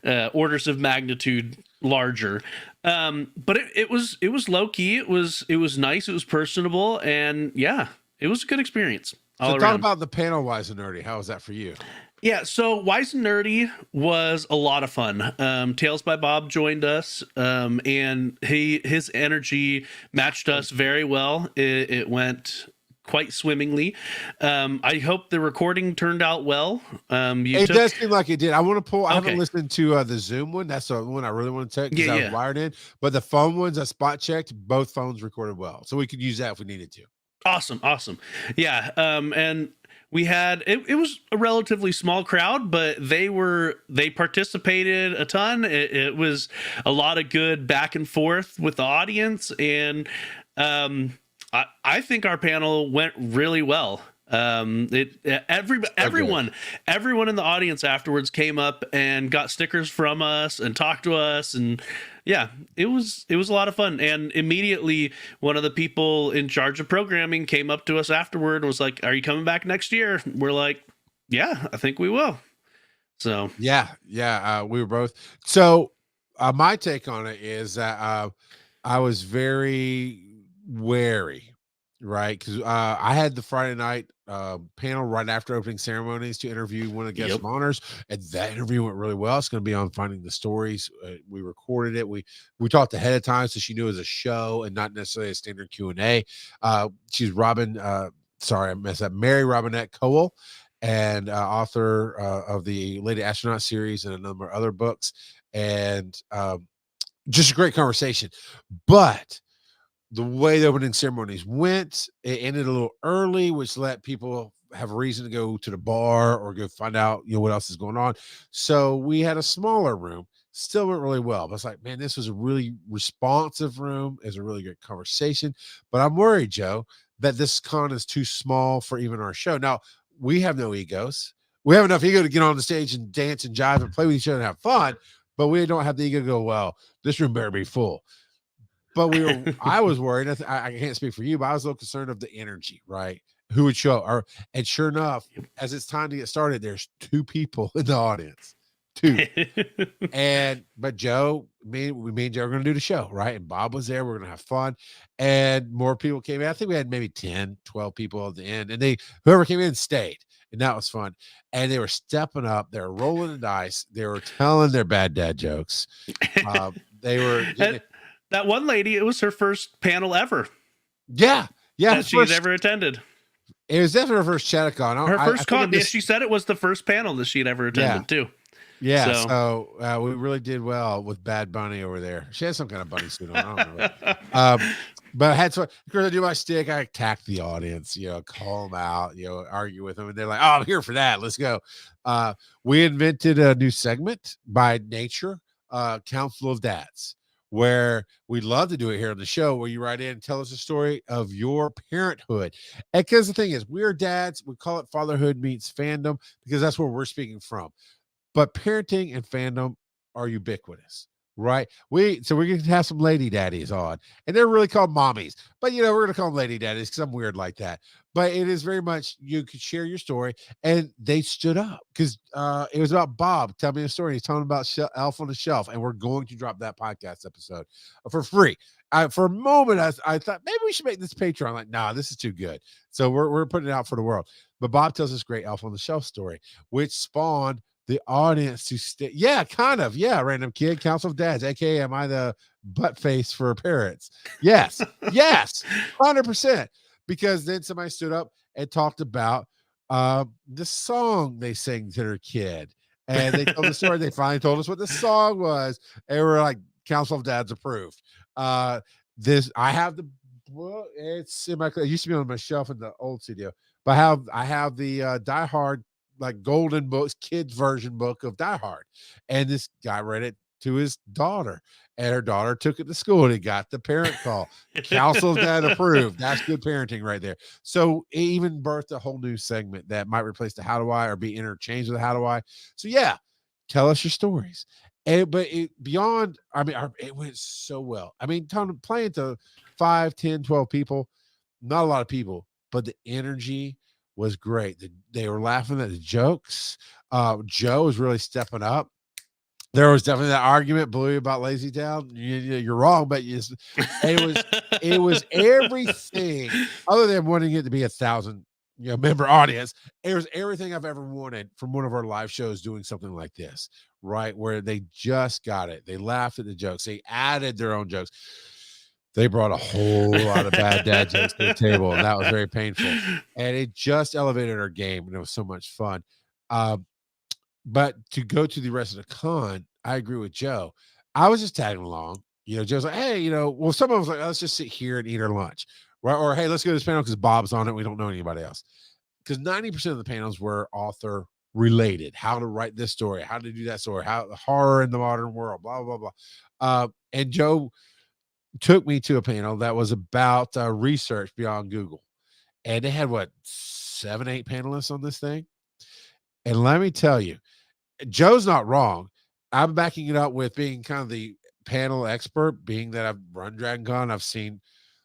Orders of magnitude larger. But it was low key. It was nice. It was personable, and yeah, it was a good experience. all So talk around. about the panel Wise and Nerdy. How was that for you? Yeah, so Wise and Nerdy was a lot of fun. Tales by Bob joined us, and his energy matched us very well. It went quite swimmingly. I hope the recording turned out well. It does seem like it did. I want to pull. I haven't Okay. listened to the Zoom one. That's the one I really want to take because Yeah, I was yeah. wired in. But the phone ones I spot checked. Both phones recorded well, so we could use that if we needed to. Awesome. Yeah. And we had it was a relatively small crowd, but they participated a ton. It was a lot of good back and forth with the audience, and I think our panel went really well. Everyone in the audience afterwards came up and got stickers from us and talked to us, and yeah, it was a lot of fun. And immediately one of the people in charge of programming came up to us afterward and was like, "Are you coming back next year?" We're like, "Yeah, I think we will." So yeah, we were both. So my take on it is that I was very wary, right? Because I had the Friday night panel right after opening ceremonies to interview one of the guest of honors, and that interview went really well. It's going to be on Finding the Stories. We recorded it. We talked ahead of time, so she knew it was a show and not necessarily a standard Q&A. She's Robin. Sorry, I messed up. Mary Robinette Cowell, and author of the Lady Astronaut series and a number of other books, and just a great conversation. But the way the opening ceremonies went, it ended a little early, which let people have a reason to go to the bar or go find out, what else is going on. So we had a smaller room, still went really well. But it's like, man, this was a really responsive room. It was a really good conversation. But I'm worried, Joe, that this con is too small for even our show. Now, we have no egos. We have enough ego to get on the stage and dance and jive and play with each other and have fun, but we don't have the ego to go, well, this room better be full. But I was worried. I can't speak for you, but I was a little concerned of the energy, right? Who would show up? And sure enough, as it's time to get started, there's 2 people in the audience. 2. But Joe, me and Joe are going to do the show, right? And Bob was there. We're going to have fun. And more people came in. I think we had maybe 10, 12 people at the end. And whoever came in stayed. And that was fun. And they were stepping up. They were rolling the dice. They were telling their bad dad jokes. They were that one lady, it was her first panel ever. Yeah. That she'd ever attended. It was definitely her first Chatacon. Her first con. Yeah, she said it was the first panel that she'd ever attended too. Yeah, so we really did well with Bad Bunny over there. She had some kind of bunny suit on. I don't know. But I had to do my stick. I attacked the audience, call them out, argue with them. And they're like, oh, I'm here for that. Let's go. We invented a new segment by nature, Council of Dads, where we'd love to do it here on the show, where you write in and tell us a story of your parenthood. And because the thing is, we're dads. We call it fatherhood meets fandom because that's where we're speaking from. But parenting and fandom are ubiquitous, right? We're going to have some lady daddies on, and they're really called mommies. But, we're going to call them lady daddies because I'm weird like that. But it is very much, you could share your story, and they stood up because it was about Bob. Tell me a story. He's talking about Elf on the Shelf, and we're going to drop that podcast episode for free. For a moment, I thought maybe we should make this Patreon. Like, nah, this is too good. So we're putting it out for the world. But Bob tells this great Elf on the Shelf story, which spawned the audience to stay. Yeah, kind of. Yeah, random kid, Council of Dads, aka am I the butt face for parents? Yes, 100%. Because then somebody stood up and talked about the song they sang to their kid, and they told the story. They finally told us what the song was, and we're like, Council of Dads approved. I have the book. It's in it used to be on my shelf in the old studio, but I have the Die Hard, like golden books, kids version book of Die Hard, and this guy read it to his daughter, and her daughter took it to school, and he got the parent call. Council of Dad approved. That's good parenting right there. So it even birthed a whole new segment that might replace the How Do I or be interchanged with the How Do I. So yeah, tell us your stories. But beyond, it went so well. Playing to 5, 10, 12 people, not a lot of people, but the energy was great. They were laughing at the jokes. Joe was really stepping up. There was definitely that argument, Bluey, about Lazy Town. You're wrong, but it was everything other than wanting it to be 1,000 member audience. It was everything I've ever wanted from one of our live shows doing something like this, right? Where they just got it. They laughed at the jokes. They added their own jokes. They brought a whole lot of bad dad jokes to the table, and that was very painful. And it just elevated our game, and it was so much fun. But to go to the rest of the con, I agree with Joe. I was just tagging along. Joe's like, hey, well, someone was like, let's just sit here and eat our lunch. Right? Or, hey, let's go to this panel because Bob's on it. We don't know anybody else. Because 90% of the panels were author related. How to write this story, how to do that story, how horror in the modern world, blah, blah, blah. And Joe took me to a panel that was about research beyond Google. And they had, 7, 8 panelists on this thing. And let me tell you, Joe's not wrong. I'm backing it up with being kind of the panel expert, being that I've run Dragon Con. I've seen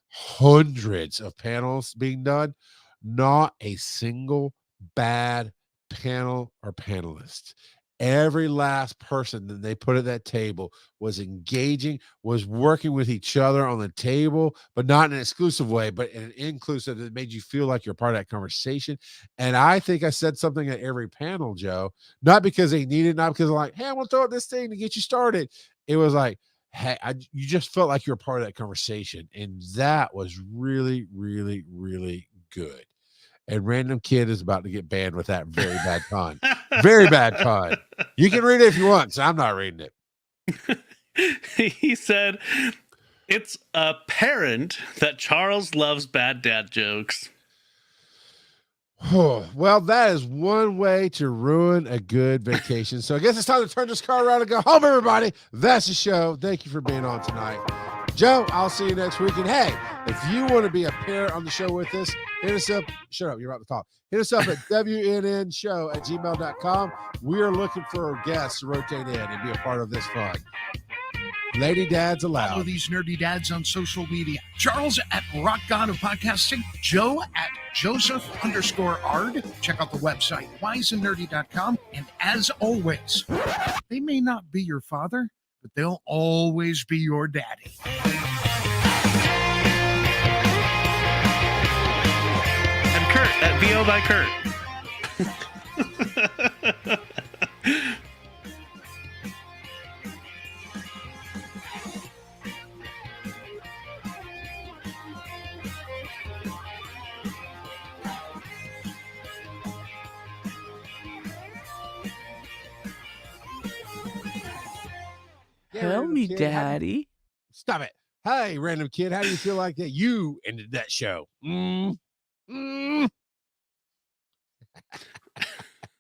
hundreds of panels being done. Not a single bad panel or panelist. Every last person that they put at that table was engaging, was working with each other on the table, but not in an exclusive way, but in an inclusive that made you feel like you're part of that conversation. And I think I said something at every panel, Joe, not because they needed, not because I'm like, hey, I want to throw out this thing to get you started. It was like, hey, you just felt like you're a part of that conversation. And that was really, really, really good. And Random Kid is about to get banned with that very bad pun. Very bad pun. You can read it if you want, so I'm not reading it. He said, it's apparent that Charles loves bad dad jokes. Well, that is one way to ruin a good vacation. So I guess it's time to turn this car around and go home, everybody. That's the show. Thank you for being on tonight. Joe, I'll see you next week. And hey, if you want to be a pair on the show with us, hit us up. Shut up, you're about to talk. Hit us up at wnnShow@gmail.com. We are looking for guests to rotate in and be a part of this fun. Lady Dads allowed. Follow these nerdy dads on social media. Charles at Rock God of Podcasting. Joe at Joseph_Ard. Check out the website, wiseandnerdy.com. And as always, they may not be your father, but they'll always be your daddy. And Kurt at VO by Kurt. Help me, Daddy. Stop it. Hey, Random Kid, how do you feel like that? You ended that show.